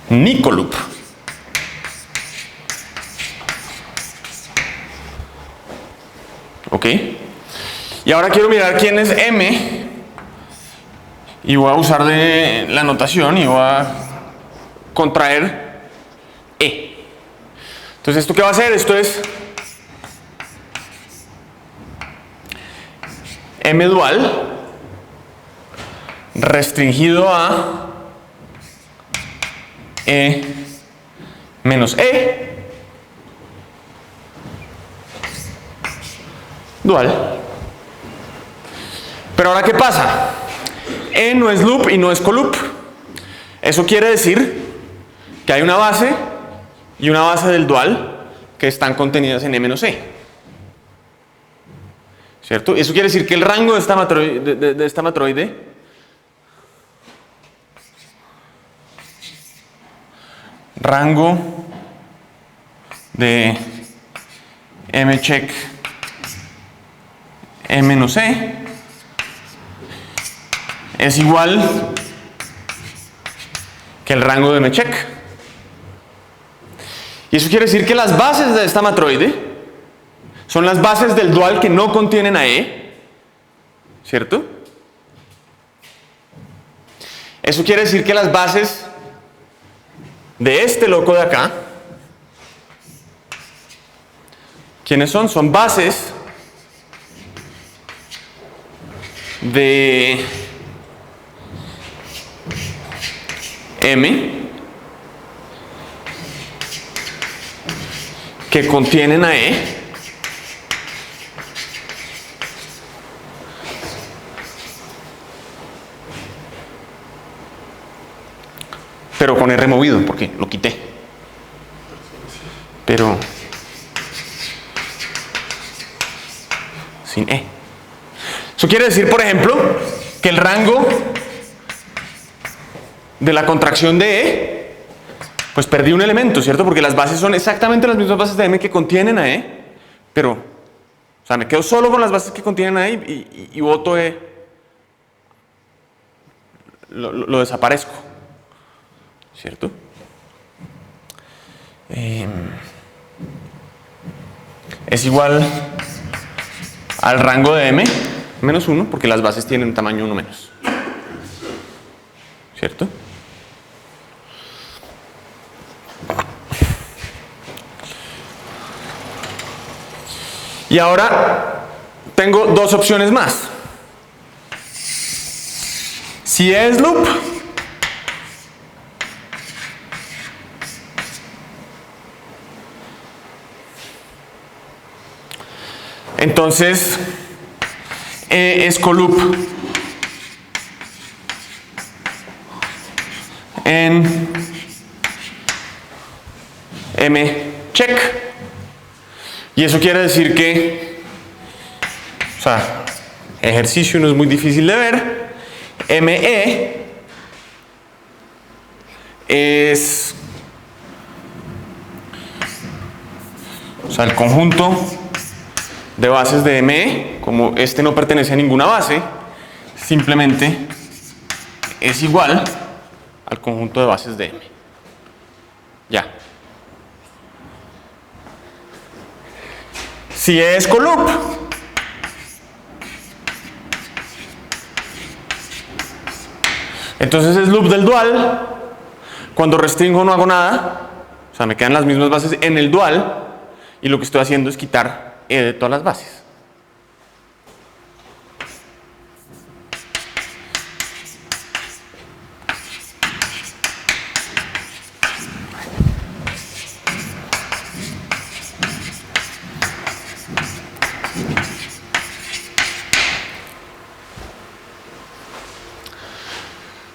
S1: ni coloop. ¿Ok? Y ahora quiero mirar quién es M y voy a usar de la notación y voy a contraer E. Entonces, ¿esto qué va a hacer? Esto es M dual restringido a E menos E dual. Pero ahora, ¿qué pasa? E no es loop y no es coloop. Eso quiere decir que hay una base y una base del dual que están contenidas en E menos E. ¿Cierto? Eso quiere decir que el rango de esta matroide rango de M check E menos E es igual que el rango de M check. Y eso quiere decir que las bases de esta matroide son las bases del dual que no contienen a E, ¿cierto? Eso quiere decir que las bases de este loco de acá, ¿quiénes son? Son bases de M que contienen a E pero con E removido porque lo quité, pero sin E. Eso quiere decir, por ejemplo, que el rango de la contracción de E, pues perdí un elemento, ¿cierto? Porque las bases son exactamente las mismas bases de M que contienen a E, pero, o sea, me quedo solo con las bases que contienen a E y boto E, lo desaparezco, ¿cierto? Es igual al rango de M menos 1, porque las bases tienen un tamaño 1 menos, ¿cierto? Y ahora tengo dos opciones más. Si es loop, entonces es coloop en M check. Y eso quiere decir que, o sea, ejercicio no es muy difícil de ver. ME es, o sea, el conjunto de bases de ME, como este no pertenece a ninguna base, simplemente es igual al conjunto de bases de M. Ya. Si es coloop, entonces es loop del dual. Cuando restringo no hago nada, o sea, me quedan las mismas bases en el dual y lo que estoy haciendo es quitar E de todas las bases.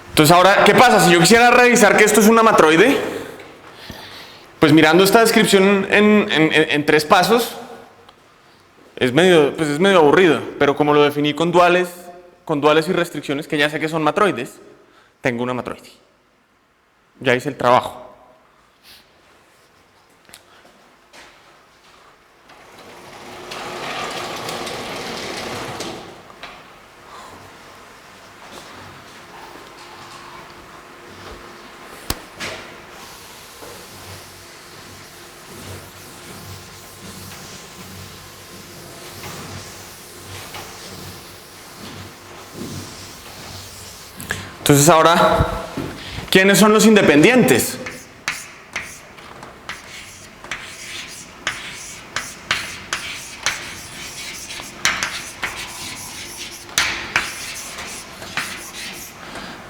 S1: Entonces ahora, ¿qué pasa? Si yo quisiera revisar que esto es una matroide, pues mirando esta descripción en 3 pasos, es medio aburrido, pero como lo definí con duales y restricciones que ya sé que son matroides, tengo una matroide. Ya hice el trabajo. Entonces ahora, ¿quiénes son los independientes?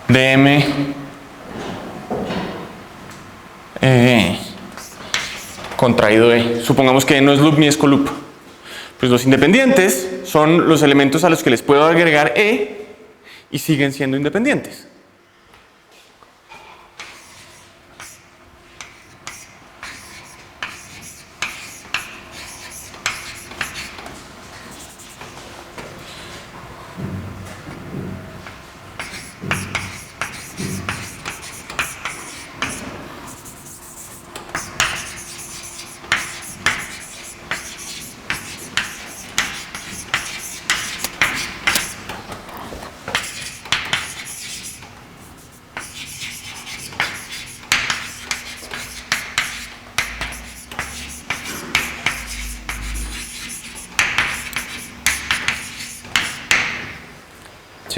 S1: De M contraído E. Supongamos que no es loop ni es coloop. Pues los independientes son los elementos a los que les puedo agregar E y siguen siendo independientes.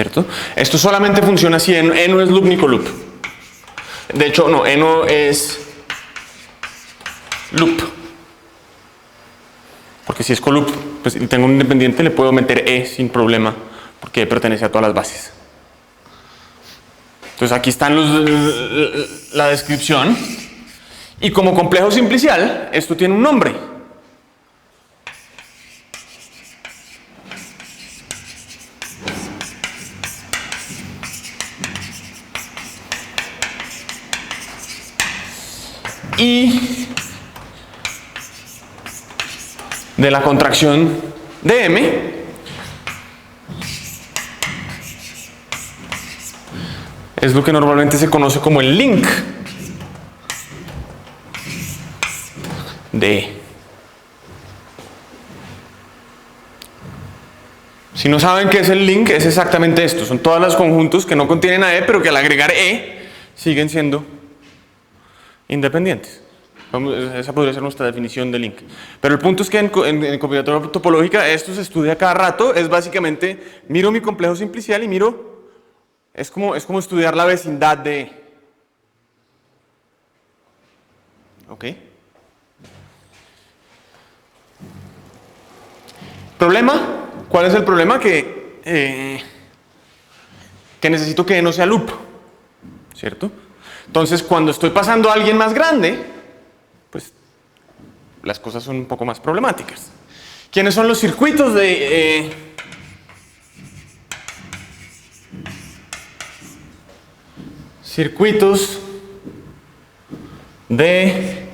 S1: ¿cierto? Esto solamente funciona si E no es loop ni coloop. De hecho, no, E no es loop. Porque si es coloop, pues si tengo un independiente, le puedo meter E sin problema, porque E pertenece a todas las bases. Entonces aquí están la descripción. Y como complejo simplicial, esto tiene un nombre. Y de la contracción de M es lo que normalmente se conoce como el link de E. Si no saben qué es el link, es exactamente esto. Son todos los conjuntos que no contienen a E, pero que al agregar E siguen siendo independientes. Esa podría ser nuestra definición de link. Pero el punto es que en combinatoria topológica esto se estudia cada rato. Es básicamente, miro mi complejo simplicial y miro, es como estudiar la vecindad de E. ¿Ok? ¿Problema? ¿Cuál es el problema? Que necesito que E no sea loop, ¿cierto? Entonces, cuando estoy pasando a alguien más grande, pues las cosas son un poco más problemáticas. ¿Quiénes son los circuitos de circuitos de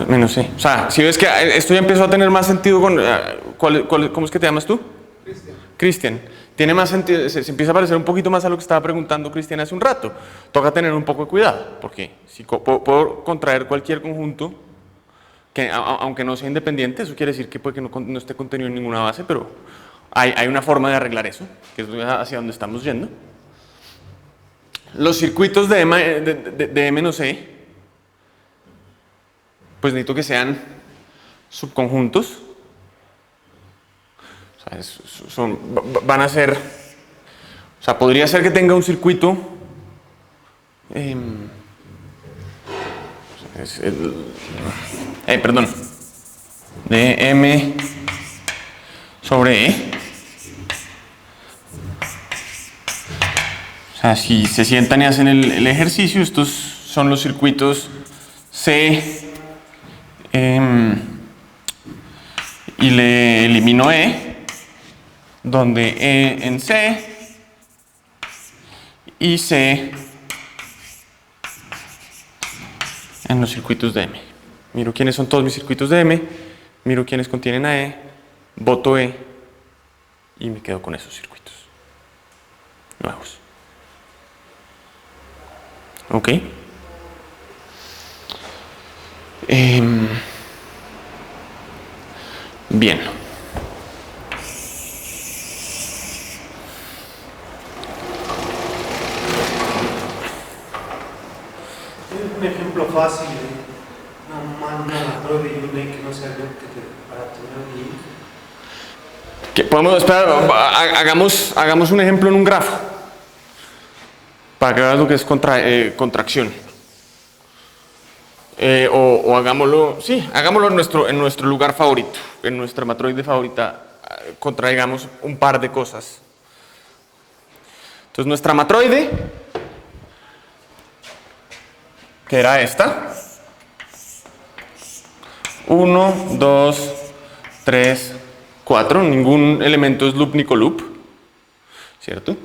S1: menos E? O sea, si ves que esto ya empezó a tener más sentido con... ¿Cómo es que te llamas tú? Cristian. Tiene más sentido, se empieza a parecer un poquito más a lo que estaba preguntando Cristian hace un rato. Toca tener un poco de cuidado, porque si puedo contraer cualquier conjunto, que aunque no sea independiente, eso quiere decir que puede que no esté contenido en ninguna base, pero hay una forma de arreglar eso, que es hacia donde estamos yendo. Los circuitos de E menos E, pues necesito que sean subconjuntos. O sea, van a ser, o sea, podría ser que tenga un circuito, perdón, de M sobre E. O sea, si se sientan y hacen el ejercicio, estos son los circuitos C, y le elimino E, donde E en C y C en los circuitos de M. Miro quiénes son todos mis circuitos de M, miro quiénes contienen a E, boto E y me quedo con esos circuitos nuevos. ¿Ok? Bien.
S5: Un ejemplo fácil de una matroide y un link que no sea loop para tener un link.
S1: ¿Qué podemos esperar? Hagamos un ejemplo en un grafo para que veas lo que es contracción. O hagámoslo, sí, hagámoslo en nuestro lugar favorito, en nuestra matroide favorita, contraigamos un par de cosas. Entonces nuestra matroide, que era esta, 1, 2, 3, 4, ningún elemento es loop ni coloop, ¿cierto?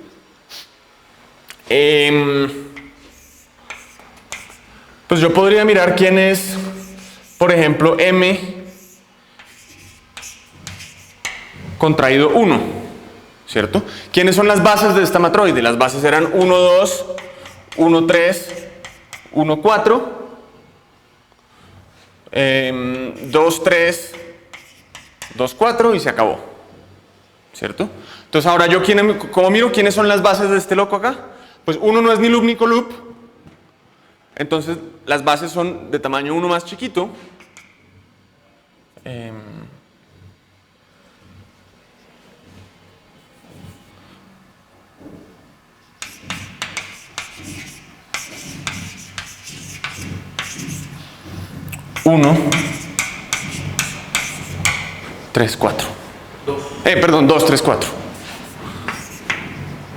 S1: Pues yo podría mirar quién es, por ejemplo, M contraído 1, ¿cierto? ¿Quiénes son las bases de esta matroide? Las bases eran 1, 2, 1, 3, 1, 4, 2, 3, 2, 4 y se acabó, ¿cierto? Entonces ahora yo, ¿cómo miro quiénes son las bases de este loco acá? pues 1 no es ni loop ni coloop. Entonces las bases son de tamaño 1 más chiquito. Uno, 3, 4. Perdón, 2, 3, 4.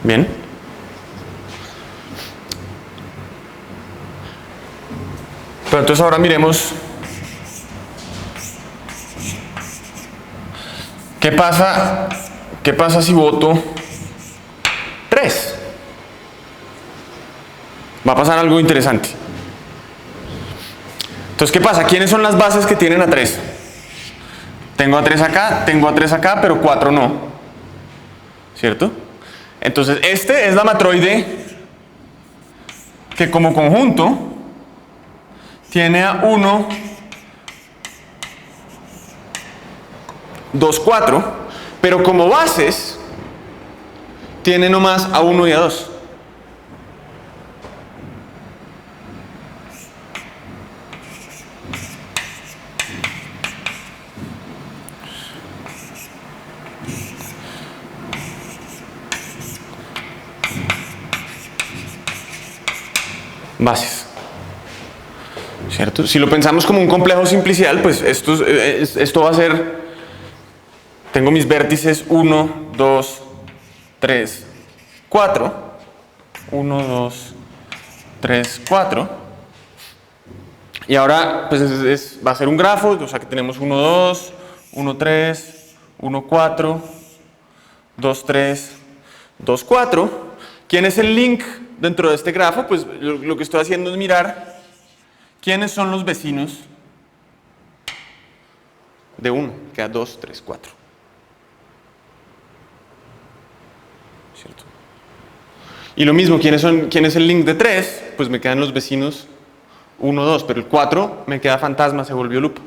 S1: Bien. Pero entonces ahora miremos qué pasa si voto 3. Va a pasar algo interesante. Entonces, ¿qué pasa? ¿Quiénes son las bases que tienen a 3? Tengo a 3 acá, tengo a 3 acá, pero 4 no. ¿Cierto? Entonces, este es la matroide que como conjunto tiene a 1, 2, 4, pero como bases tiene nomás a 1 y a 2. Bases. ¿Cierto? Si lo pensamos como un complejo simplicial, pues esto va a ser, tengo mis vértices 1, 2, 3, 4. 1, 2, 3, 4. Y ahora pues va a ser un grafo, o sea que tenemos 1, 2, 1, 3, 1, 4, 2, 3, 2, 4. ¿Quién es el link dentro de este grafo? Pues lo que estoy haciendo es mirar quiénes son los vecinos de 1, queda 2, 3, 4. ¿Cierto? Y lo mismo, ¿quién es el link de 3? Pues me quedan los vecinos 1, 2, pero el 4 me queda fantasma, se volvió loop.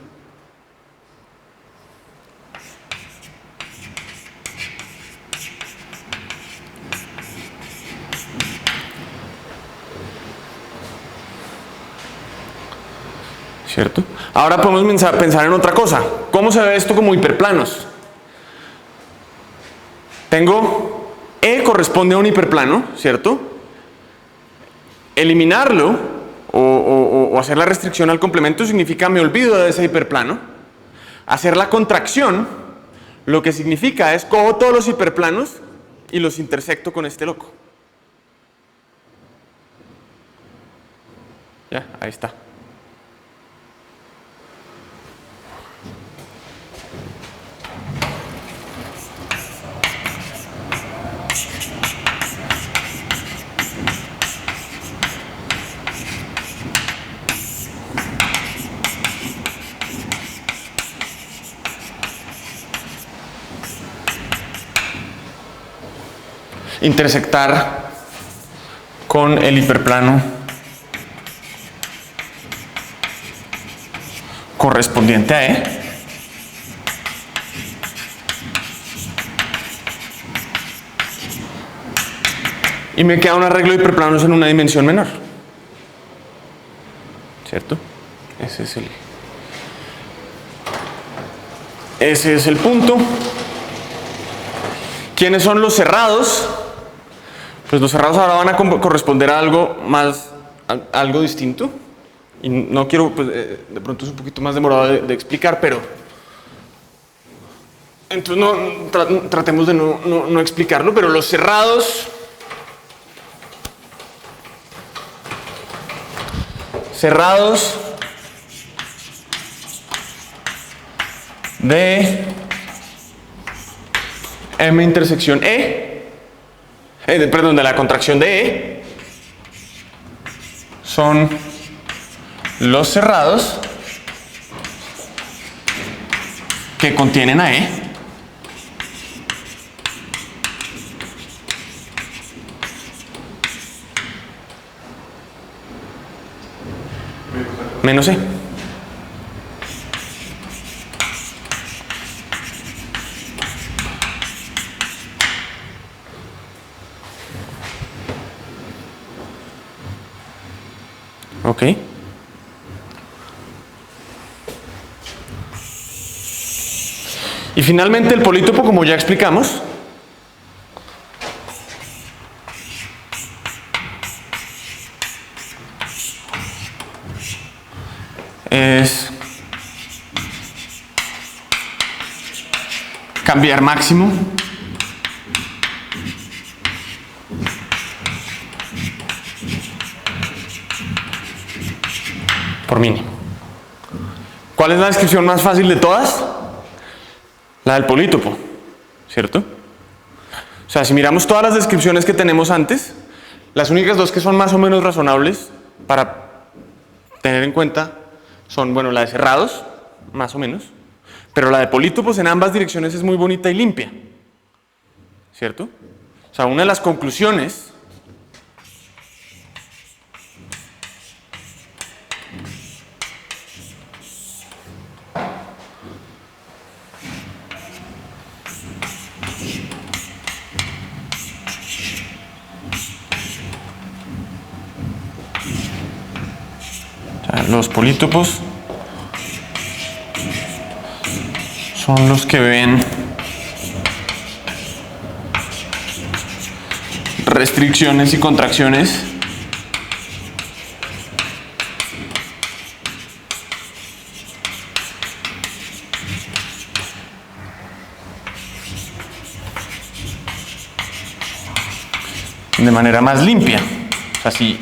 S1: ¿Cierto? Ahora podemos pensar en otra cosa. ¿Cómo se ve esto como hiperplanos? Tengo E corresponde a un hiperplano, ¿cierto? Eliminarlo o hacer la restricción al complemento significa me olvido de ese hiperplano. Hacer la contracción lo que significa es cojo todos los hiperplanos y los intersecto con este loco. Ya, ahí está. Intersectar con el hiperplano correspondiente a E. Y me queda un arreglo de hiperplanos en una dimensión menor. ¿Cierto? Ese es el punto. ¿Quiénes son los cerrados? Pues los cerrados ahora van a corresponder a algo más, a algo distinto. Y no quiero, pues de pronto es un poquito más demorado de explicar, pero entonces tratemos de no explicarlo, pero los cerrados de M intersección de la contracción de E son los cerrados que contienen a E menos E. ¿Ok? Y finalmente el polítopo, como ya explicamos, es cambiar máximo por mínimo. ¿Cuál es la descripción más fácil de todas? La del polítopo, ¿cierto? O sea, si miramos todas las descripciones que tenemos antes, las únicas dos que son más o menos razonables para tener en cuenta son, bueno, la de cerrados, más o menos, pero la de polítopos en ambas direcciones es muy bonita y limpia, ¿cierto? O sea, una de las conclusiones los polítopos son los que ven restricciones y contracciones de manera más limpia. O sea, si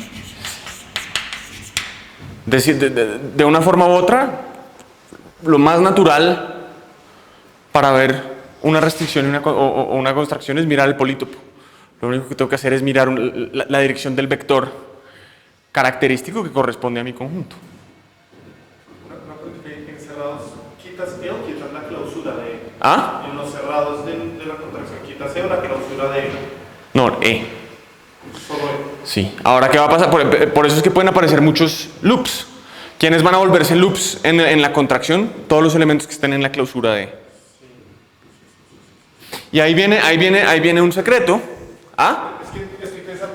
S1: de una forma u otra, lo más natural para ver una restricción o una contracción es mirar el polítopo. Lo único que tengo que hacer es mirar la dirección del vector característico que corresponde a mi conjunto.
S4: En cerrados quitas E o quitas la clausura de E.
S1: ¿Ah?
S4: En los cerrados de la contracción quitas E o la clausura de E.
S1: No, E.
S4: Solo E.
S1: Sí. Ahora, ¿qué va a pasar? Por eso es que pueden aparecer muchos loops. ¿Quiénes van a volverse loops en la contracción? Todos los elementos que estén en la clausura de E. Y ahí viene un secreto. ¿Ah?
S4: Es que estoy pensando,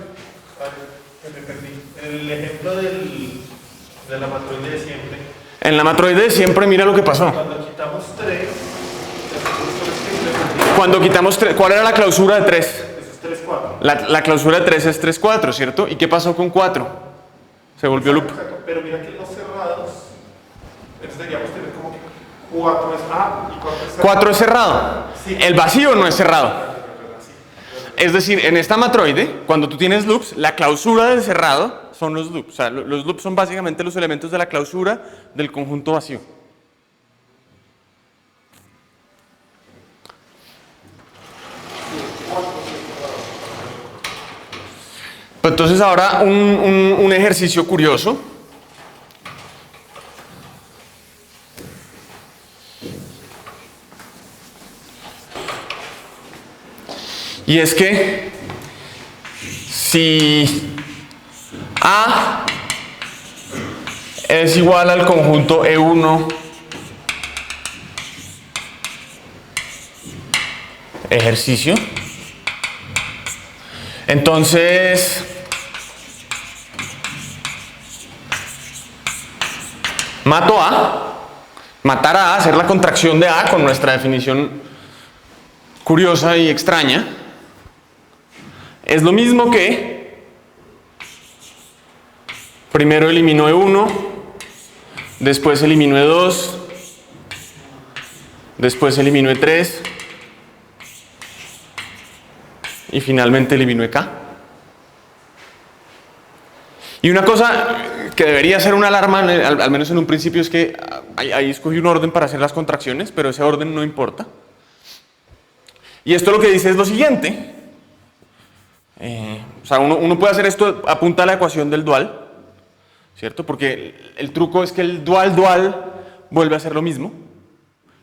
S4: que me perdí. El ejemplo de la matroide de siempre.
S1: En la matroide de siempre, mira lo que pasó.
S4: Cuando quitamos 3,
S1: Cuando quitamos 3, ¿cuál era la clausura de 3?
S4: eso es 3, 4.
S1: La clausura de 3 es 3, 4, ¿cierto? ¿Y qué pasó con 4? Se volvió loop.
S4: Exacto, pero mira que los cerrados, entonces deberíamos tener como que 4 es A y 4 es cerrado.
S1: 4 es cerrado.
S4: Sí.
S1: El vacío no es cerrado. Es decir, en esta matroide, cuando tú tienes loops, la clausura del cerrado son los loops. O sea, los loops son básicamente los elementos de la clausura del conjunto vacío. Pues entonces ahora un ejercicio curioso. Y es que si A es igual al conjunto E1 ejercicio, entonces mato A, matar a A, hacer la contracción de A con nuestra definición curiosa y extraña, es lo mismo que primero elimino E1, después elimino E2, después elimino E3 y finalmente elimino EK. Y una cosa que debería ser una alarma, al menos en un principio, es que ahí escogí un orden para hacer las contracciones, pero ese orden no importa. Y esto lo que dice es lo siguiente. O sea, uno puede hacer esto a punta de la ecuación del dual, ¿cierto? Porque el truco es que el dual vuelve a ser lo mismo.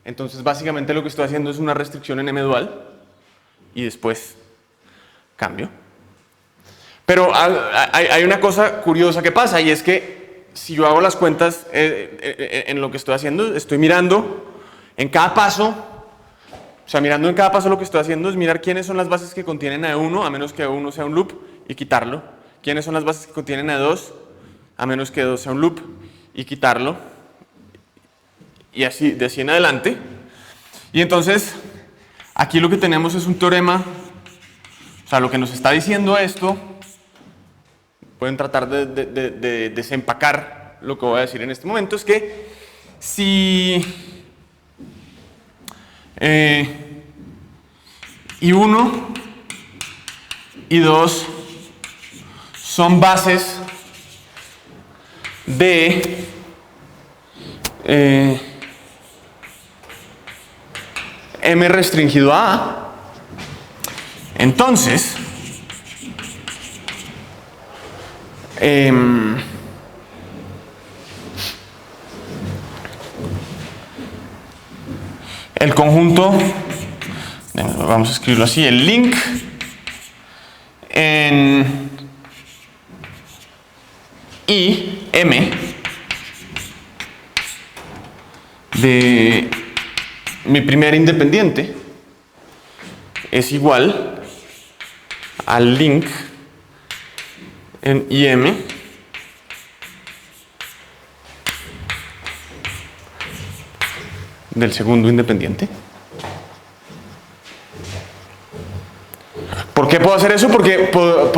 S1: Entonces, básicamente lo que estoy haciendo es una restricción en M dual y después cambio. Pero hay una cosa curiosa que pasa, y es que si yo hago las cuentas en lo que estoy haciendo, estoy mirando en cada paso. O sea, mirando en cada paso lo que estoy haciendo es mirar quiénes son las bases que contienen a E1, a menos que E1 sea un loop, y quitarlo. Quiénes son las bases que contienen a E2, a menos que 2 sea un loop, y quitarlo, y así, de así en adelante. Y entonces, aquí lo que tenemos es un teorema, o sea, lo que nos está diciendo esto, pueden tratar de desempacar lo que voy a decir en este momento, es que si I1 y 2 son bases de M restringido a A, entonces el conjunto, vamos a escribirlo así, el link en I, M, de mi primer independiente es igual al link en IM del segundo independiente. ¿Por qué puedo hacer eso? Porque puedo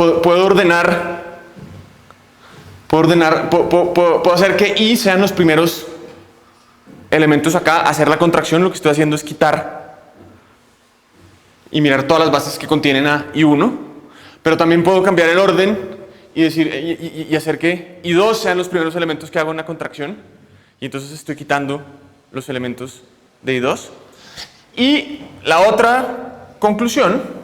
S1: hacer que I sean los primeros elementos acá. Hacer la contracción, lo que estoy haciendo es quitar y mirar todas las bases que contienen a I1, pero también puedo cambiar el orden y decir y hacer que I2 sean los primeros elementos que hago en la contracción, y entonces estoy quitando los elementos de I2. Y la otra conclusión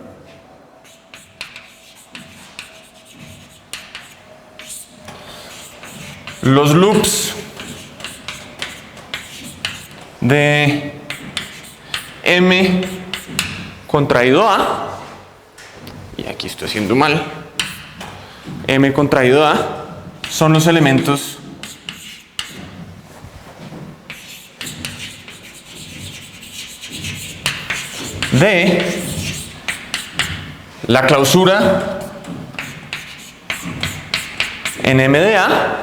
S1: los loops de M contraído A, y aquí estoy haciendo mal, M contraído A, son los elementos de la clausura en M de A,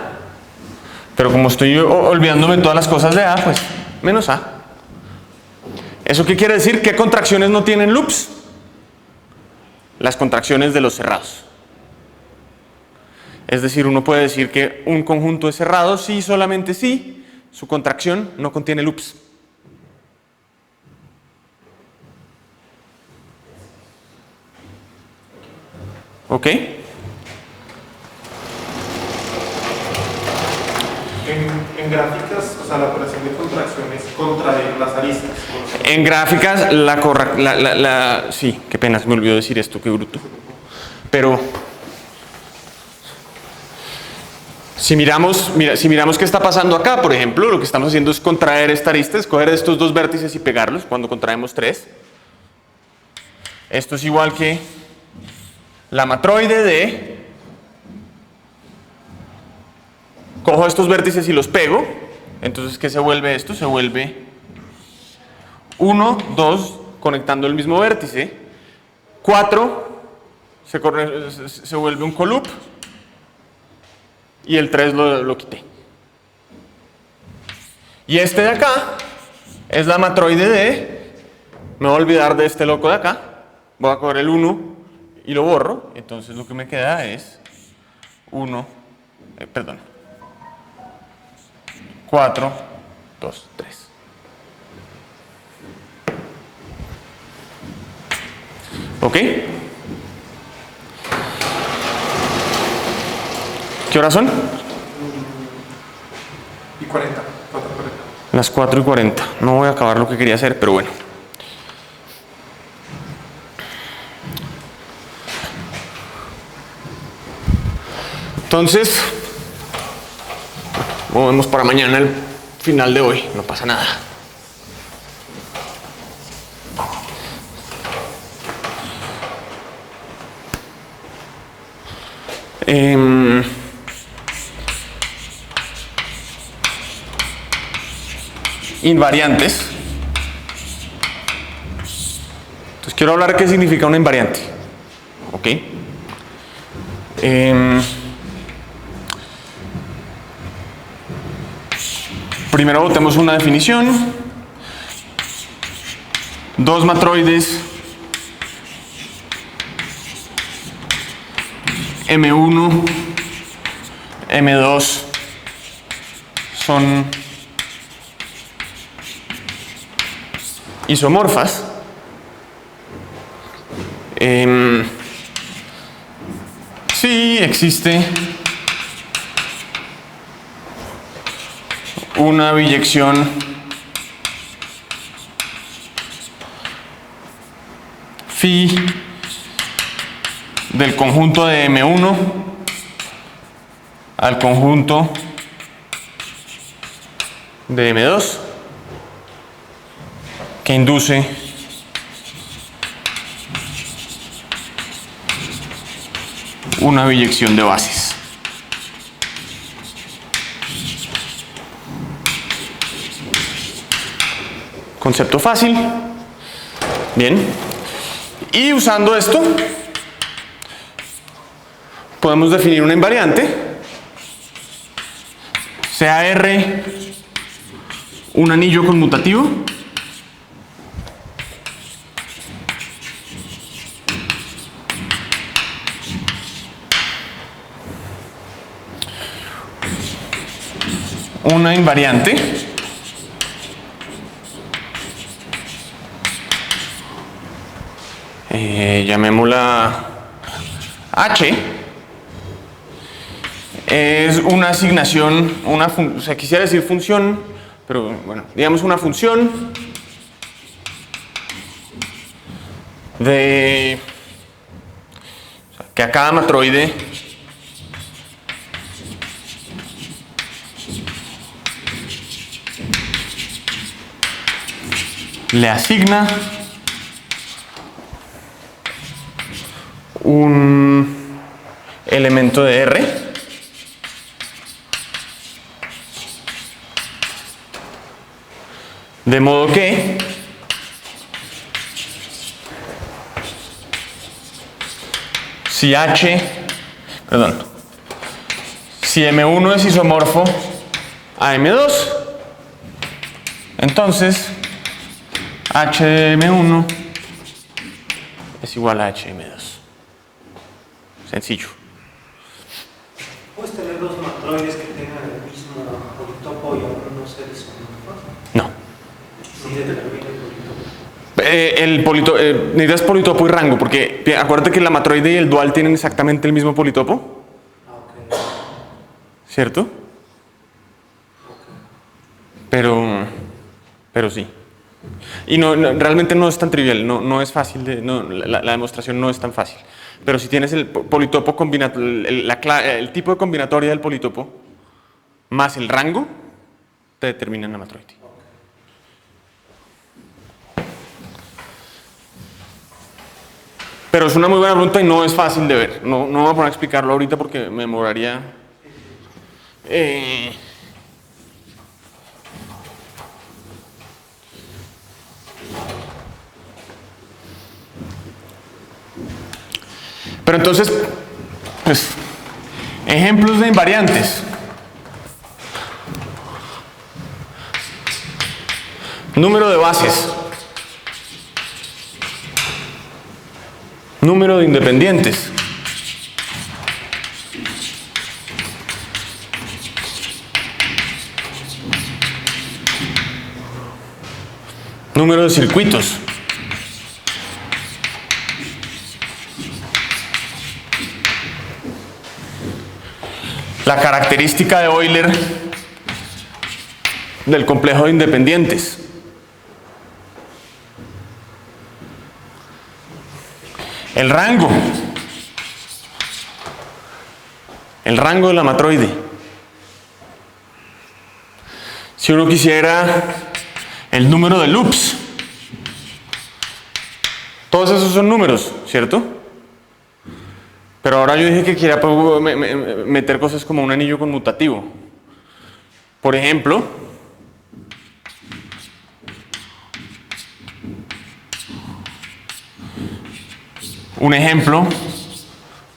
S1: pero como estoy olvidándome todas las cosas de A, pues menos A. ¿Eso qué quiere decir? ¿Qué contracciones no tienen loops? Las contracciones de los cerrados. Es decir, uno puede decir que un conjunto es cerrado si solamente si su contracción no contiene loops. ¿Ok?
S4: En gráficas, o sea, la operación de contracción es contraer las aristas.
S1: En gráficas, sí, qué pena, se me olvidó decir esto, qué bruto. Pero si miramos qué está pasando acá, por ejemplo, lo que estamos haciendo es contraer esta arista, escoger estos dos vértices y pegarlos cuando contraemos 3. Esto es igual que la matroide de, cojo estos vértices y los pego, entonces ¿qué se vuelve esto? Se vuelve 1, 2, conectando el mismo vértice, 4, se vuelve un coloop, y el 3 lo quité. Y este de acá es la matroide de, me voy a olvidar de este loco de acá, voy a coger el 1 y lo borro, entonces lo que me queda es 4, 2, 3. ¿Ok? ¿Qué horas son?
S4: Y 40, 4:40.
S1: Las 4:40. No voy a acabar lo que quería hacer, pero bueno. Entonces, movemos para mañana el final de hoy, no pasa nada. Invariantes. Entonces quiero hablar qué significa una invariante. ¿Ok? Primero botemos una definición. Dos matroides M1, M2 son isomorfas. Sí existe una biyección phi del conjunto de M1 al conjunto de M2 que induce una biyección de bases. Concepto fácil. Bien. Y usando esto, podemos definir una invariante. Sea R un anillo conmutativo. Una invariante llamémosla H, es una asignación, o sea, quisiera decir función, pero bueno, digamos una función de, o sea, que a cada matroide le asigna un elemento de R de modo que si M1 es isomorfo a M2, entonces H de M1 es igual a H de M2. Sencillo.
S5: ¿Puedes tener dos matroides que tengan el mismo politopo y aún no ser isomorfos?
S1: No.
S5: Sí, determina el politopo.
S1: Necesitas politopo y rango, porque acuérdate que la matroide y el dual tienen exactamente el mismo politopo.
S5: Ah, ok.
S1: ¿Cierto? Pero sí. Y realmente no es tan trivial, no es fácil, la demostración no es tan fácil. Pero si tienes el politopo combinatorio, el tipo de combinatoria del politopo más el rango, te determinan la matroide. Pero es una muy buena pregunta y no es fácil de ver. No me voy a poner a explicarlo ahorita porque me demoraría. Pero entonces, pues, ejemplos de invariantes. Número de bases. Número de independientes. Número de circuitos. La característica de Euler del complejo de independientes. El rango. El rango de la matroide. Si uno quisiera el número de loops. Todos esos son números, ¿cierto? Pero ahora yo dije que quería meter cosas como un anillo conmutativo. Por ejemplo, un ejemplo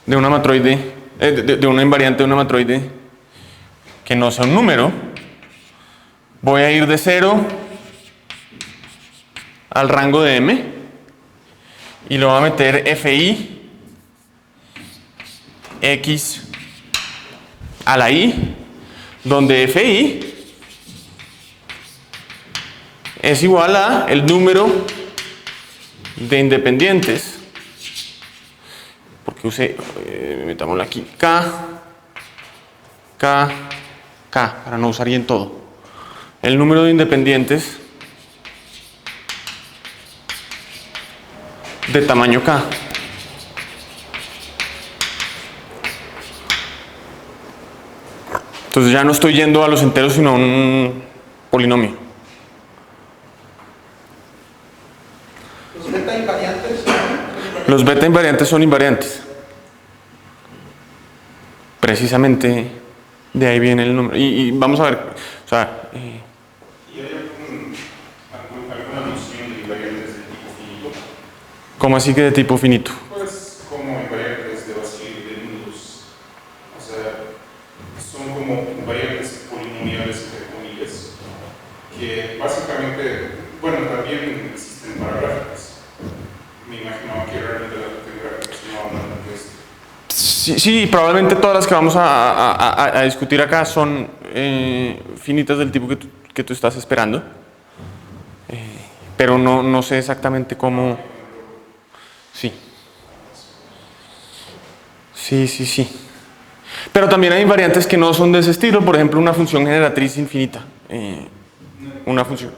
S1: de una matroide, de una invariante de una matroide que no sea un número, voy a ir de 0 al rango de m y le voy a meter fi x a la i, donde fi es igual a el número de independientes, porque usé, metámoslo aquí, k, para no usar y en todo, el número de independientes de tamaño k. Entonces ya no estoy yendo a los enteros, sino a un polinomio.
S3: Los beta invariantes.
S1: Los beta invariantes son invariantes. Precisamente de ahí viene el número. Y vamos a ver, o sea,
S6: ¿Y hay alguna noción de invariantes de tipo finito?
S1: ¿cómo así que de tipo finito?
S6: Pues como invariantes de vacío de números. O sea, son como invariantes polinomiales, entre comillas, que básicamente, bueno, también existen para gráficas. Me imaginaba que realmente las de gráficas no hablan de esto.
S1: Sí, probablemente todas las que vamos a discutir acá son finitas del tipo que tú estás esperando, pero no sé exactamente cómo. Sí. Pero también hay invariantes que no son de ese estilo, por ejemplo, una función generatriz infinita. Una función.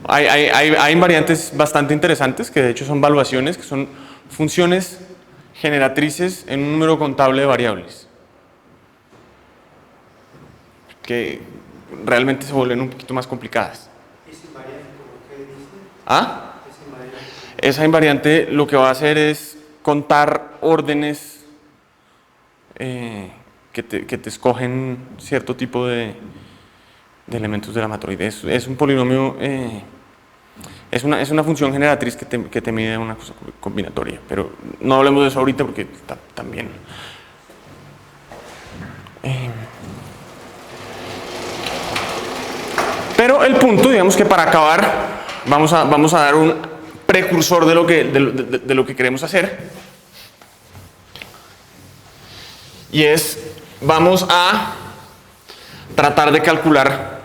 S1: Hay invariantes bastante interesantes que de hecho son valuaciones, que son funciones generatrices en un número contable de variables, que realmente se vuelven un poquito más complicadas.
S5: ¿Es invariante como que dice?
S1: ¿Ah?
S5: Es invariante.
S1: Esa invariante lo que va a hacer es contar órdenes que te escogen cierto tipo de elementos de la matroide. Es un polinomio, es una función generatriz que te mide una cosa combinatoria, pero no hablemos de eso ahorita porque también. Pero el punto, digamos que para acabar, vamos a dar un precursor de lo que queremos hacer. Y es, vamos a tratar de calcular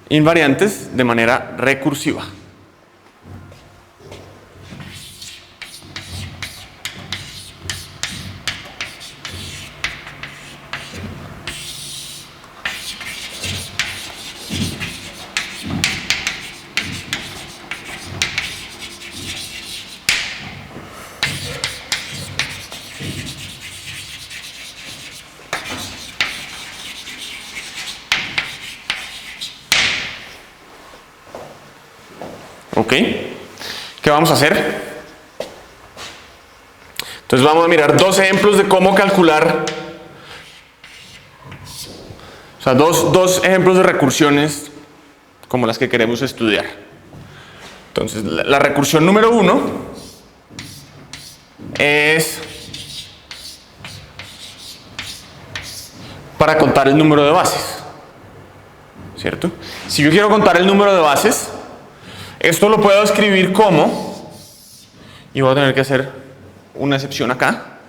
S1: invariantes de manera recursiva. ¿Ok? ¿Qué vamos a hacer? Entonces vamos a mirar dos ejemplos de cómo calcular, o sea, dos ejemplos de recursiones como las que queremos estudiar. Entonces, la recursión número 1 es para contar el número de bases, ¿cierto? Si yo quiero contar el número de bases, esto lo puedo escribir como, y voy a tener que hacer una excepción acá.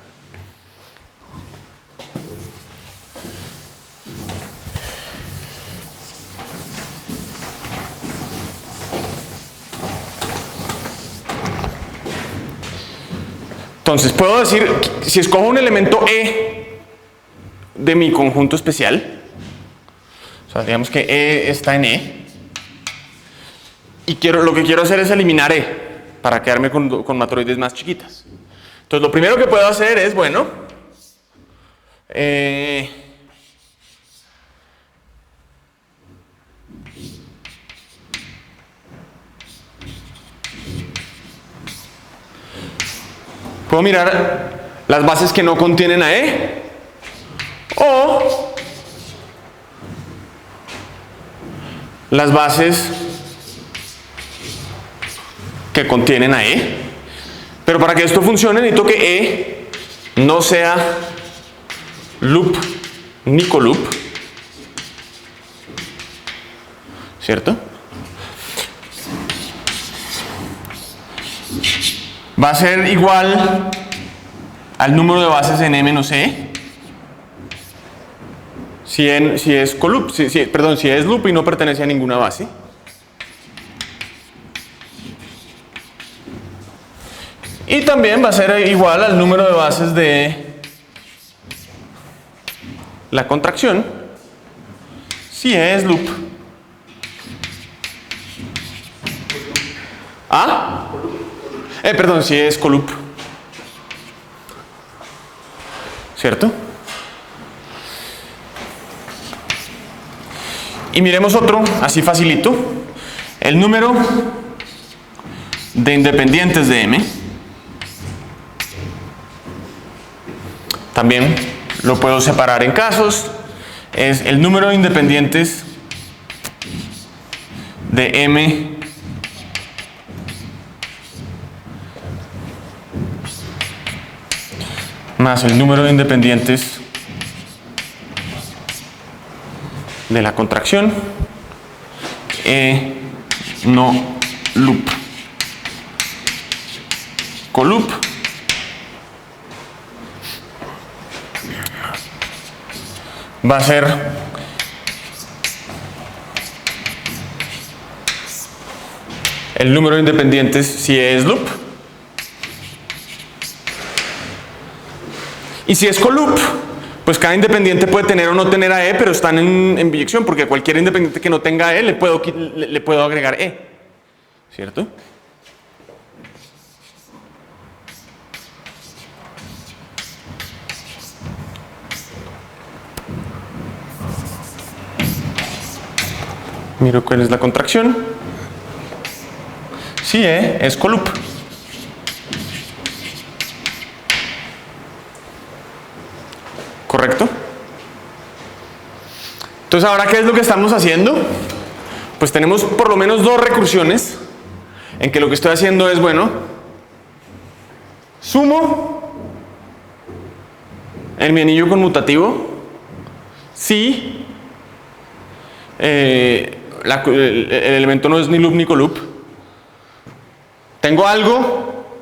S1: Entonces puedo decir, si escojo un elemento E de mi conjunto especial, o sea, digamos que E está en E, y lo que quiero hacer es eliminar E para quedarme con matroides más chiquitas. Entonces lo primero que puedo hacer es, bueno, puedo mirar las bases que no contienen a E o las bases que contienen a E, pero para que esto funcione necesito que E no sea loop ni coloop, ¿cierto? Va a ser igual al número de bases en M menos E. Si es colup, si es loop y no pertenece a ninguna base. Y también va a ser igual al número de bases de la contracción si es loop. ¿Ah? Perdón, si es colup. ¿Cierto? Y miremos otro, así facilito. El número de independientes de M. También lo puedo separar en casos. Es el número de independientes de M más el número de independientes de la contracción no loop. Colup va a ser el número de independientes si es loop. Y si es colup, pues cada independiente puede tener o no tener a E, pero están en biyección, porque cualquier independiente que no tenga E le puedo agregar E. ¿Cierto? Miro cuál es la contracción. Si E es colup. ¿Correcto? Entonces, ahora, ¿qué es lo que estamos haciendo? Pues tenemos por lo menos dos recursiones en que lo que estoy haciendo es, bueno, sumo en mi anillo conmutativo si el elemento no es ni loop ni colup. Tengo algo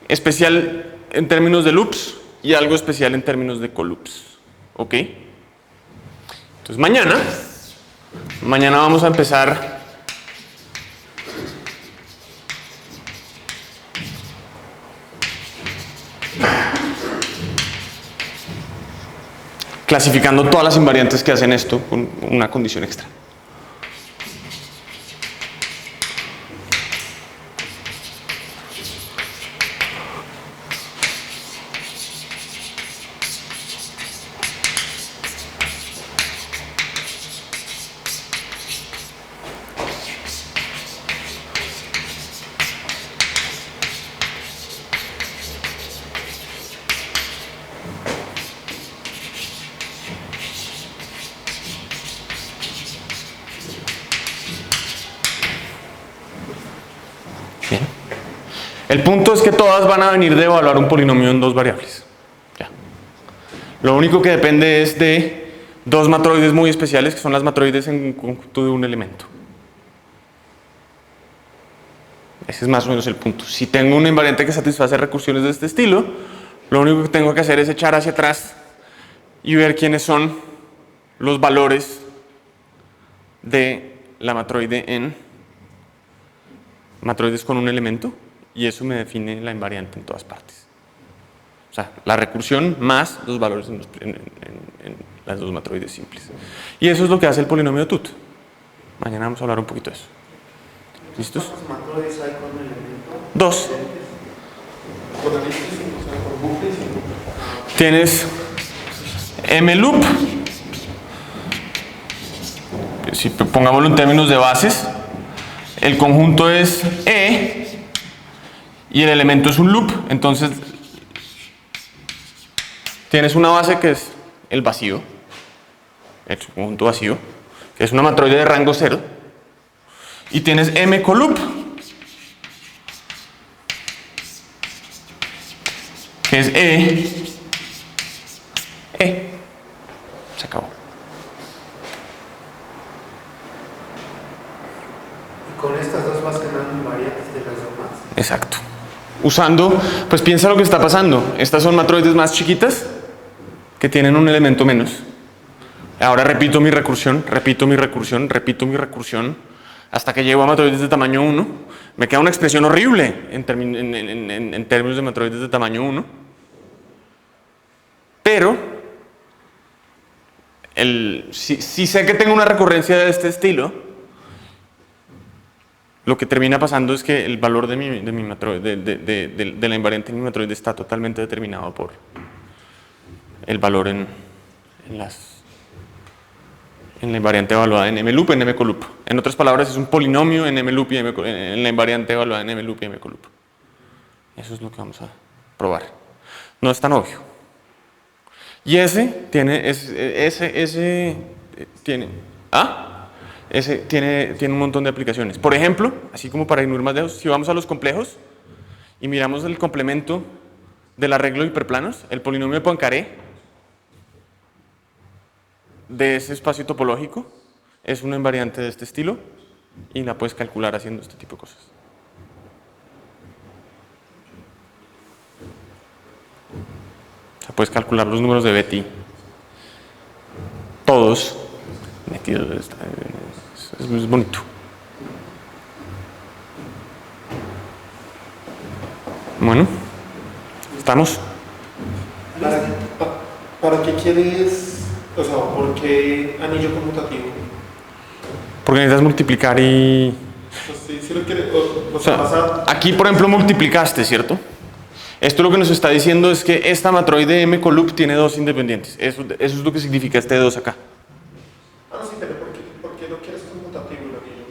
S1: especial en términos de loops y algo especial en términos de colups. ¿Ok? Entonces mañana vamos a empezar clasificando todas las invariantes que hacen esto con una condición extra. Bien. El punto es que todas van a venir de evaluar un polinomio en dos variables. Ya. Lo único que depende es de dos matroides muy especiales, que son las matroides en un conjunto de un elemento. Ese es más o menos el punto. Si tengo una invariante que satisface recursiones de este estilo, lo único que tengo que hacer es echar hacia atrás y ver quiénes son los valores de la matroide en matroides con un elemento, y eso me define la invariante en todas partes. O sea, la recursión más los valores en las dos matroides simples. Y eso es lo que hace el polinomio de Tut. Mañana vamos a hablar un poquito de eso. ¿Listos?
S5: ¿Cuántos matroides hay con un elemento?
S1: Dos. Tienes M loop. Si pongámoslo en términos de bases, el conjunto es E y el elemento es un loop. Entonces tienes una base que es el vacío, el subconjunto vacío, que es una matroide de rango 0, y tienes M colup, que es E. Se acabó.
S5: con estas dos vas ganando variantes de las demás.
S1: Exacto. Usando, pues piensa lo que está pasando. Estas son matroides más chiquitas que tienen un elemento menos. Ahora repito mi recursión, repito mi recursión, repito mi recursión, hasta que llego a matroides de tamaño 1. Me queda una expresión horrible en términos de matroides de tamaño 1. Pero, si sé que tengo una recurrencia de este estilo, lo que termina pasando es que el valor de la invariante en mi matroide está totalmente determinado por el valor en la invariante evaluada en mloop, en mcoloop. En otras palabras, es un polinomio en mloop y en la invariante evaluada en mloop y mcoloop. Eso es lo que vamos a probar. No es tan obvio. Y ese tiene un montón de aplicaciones. Por ejemplo, así como para ir más lejos, si vamos a los complejos y miramos el complemento del arreglo de hiperplanos, el polinomio de Poincaré de ese espacio topológico es una invariante de este estilo y la puedes calcular haciendo este tipo de cosas. O sea, puedes calcular los números de Betti, todos metidos. Es bonito. Bueno, ¿estamos?
S4: ¿Para qué quieres, o sea, por qué anillo conmutativo?
S1: Porque necesitas multiplicar y...
S4: Pues sí lo quieres,
S1: O sea, aquí, por ejemplo, multiplicaste, ¿cierto? Esto lo que nos está diciendo es que esta matroide mcoloop tiene dos independientes. Eso es lo que significa este 2 acá.
S4: Sí, pero ¿por qué no quieres conmutativo el anillo?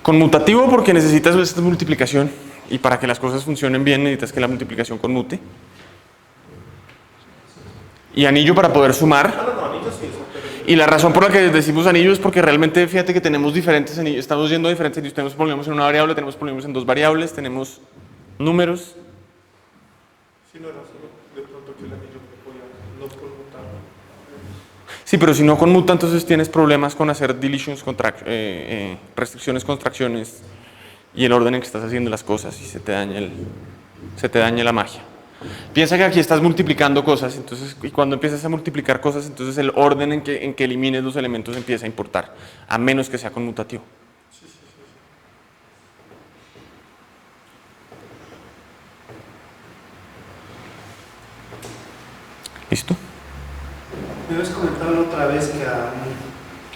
S1: Conmutativo porque necesitas esta multiplicación y para que las cosas funcionen bien necesitas que la multiplicación conmute. Y anillo para poder sumar.
S4: No, anillo sí, eso, pero...
S1: Y la razón por la que decimos anillo es porque realmente fíjate que tenemos diferentes anillos, estamos yendo a diferentes anillos, tenemos polinomios en una variable, tenemos polinomios en dos variables, tenemos números.
S4: Sí, no era solo de pronto que el anillo podía no conmutar.
S1: Sí, pero si no conmuta, entonces tienes problemas con hacer deletions, restricciones, contracciones y el orden en que estás haciendo las cosas y se te daña la magia. Piensa que aquí estás multiplicando cosas, entonces, y cuando empiezas a multiplicar cosas, entonces el orden en que elimines los elementos empieza a importar, a menos que sea conmutativo. ¿Listo?
S5: Me habías comentado la otra vez que a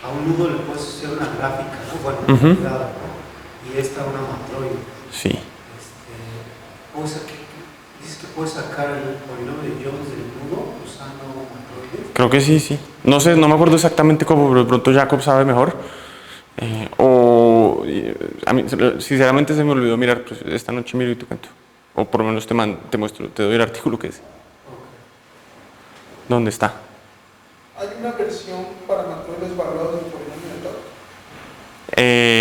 S5: un nudo le puedes hacer una gráfica, ¿no? Bueno,
S1: Ujú.
S5: claro, y esta una matroide.
S1: Sí.
S5: Dices que puedes sacar el polinomio de Jones del nudo usando matroides.
S1: Creo que sí, sí. No sé, no me acuerdo exactamente cómo, pero de pronto Jacob sabe mejor. A mí, sinceramente se me olvidó mirar, pues esta noche miro y te cuento. O por lo menos te muestro, te doy el artículo que es. ¿Dónde está?
S3: ¿Hay una versión para matroides evaluados del polinomio de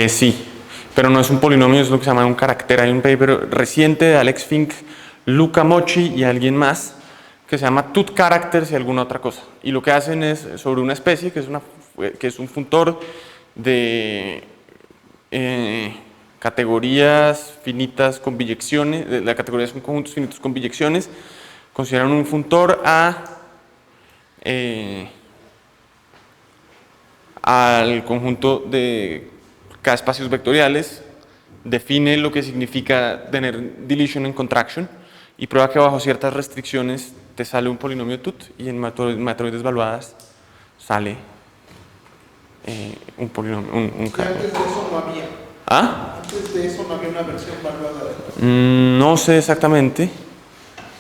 S3: Tott?
S1: Sí, pero no es un polinomio, es lo que se llama un carácter. Hay un paper reciente de Alex Fink, Luca Mochi y alguien más que se llama Tut Characters y alguna otra cosa. Y lo que hacen es sobre una especie que es un funtor de categorías finitas con biyecciones, las categorías son conjuntos finitos con biyecciones, consideran un funtor al conjunto de K espacios vectoriales, define lo que significa tener deletion en contraction y prueba que bajo ciertas restricciones te sale un polinomio tut y en matroides evaluadas sale un polinomio,
S3: Y antes de eso no había.
S1: ¿Ah?
S3: Antes de eso no había una versión evaluada de Tott.
S1: No sé exactamente.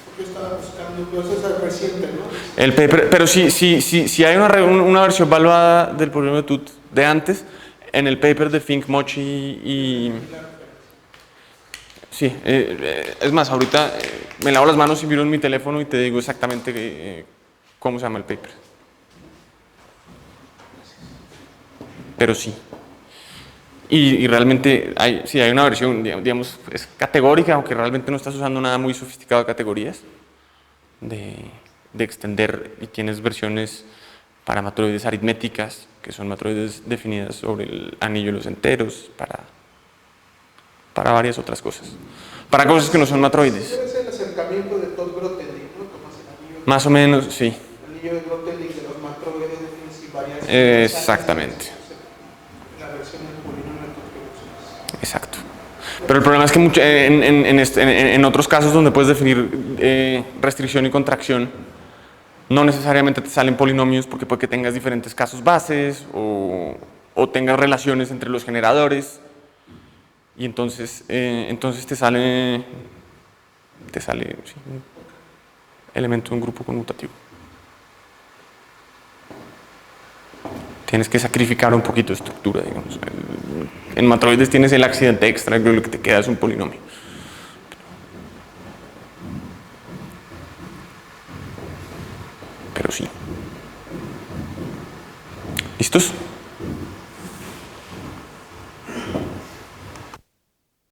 S3: Porque estaba buscando, pero eso es reciente, ¿no?
S1: El paper, pero si hay una versión evaluada del polinomio tut de antes, en el paper de Fink, Mochi y... Sí, es más, ahorita me lavo las manos y miro en mi teléfono y te digo exactamente cómo se llama el paper. Pero sí. Y realmente hay una versión, digamos, es categórica, aunque realmente no estás usando nada muy sofisticado de categorías, de extender, y tienes versiones para matroides aritméticas, que son matroides definidas sobre el anillo de los enteros, para varias otras cosas. Para cosas que no son matroides.
S3: Debe ser el acercamiento de Todd Grothendieck, ¿no? Tomas el anillo.
S1: Más o menos, sí.
S3: El anillo de Grothendieck de los matroides y varias.
S1: Exactamente.
S3: La versión del polinomio de Todd.
S1: Exacto. Pero el problema es que en otros casos donde puedes definir restricción y contracción, no necesariamente te salen polinomios porque puede que tengas diferentes casos bases o tengas relaciones entre los generadores y entonces te sale sí, un elemento de un grupo conmutativo. Tienes que sacrificar un poquito de estructura, digamos. En matroides tienes el accidente extra, que lo que te queda es un polinomio. Pero sí. ¿Listos?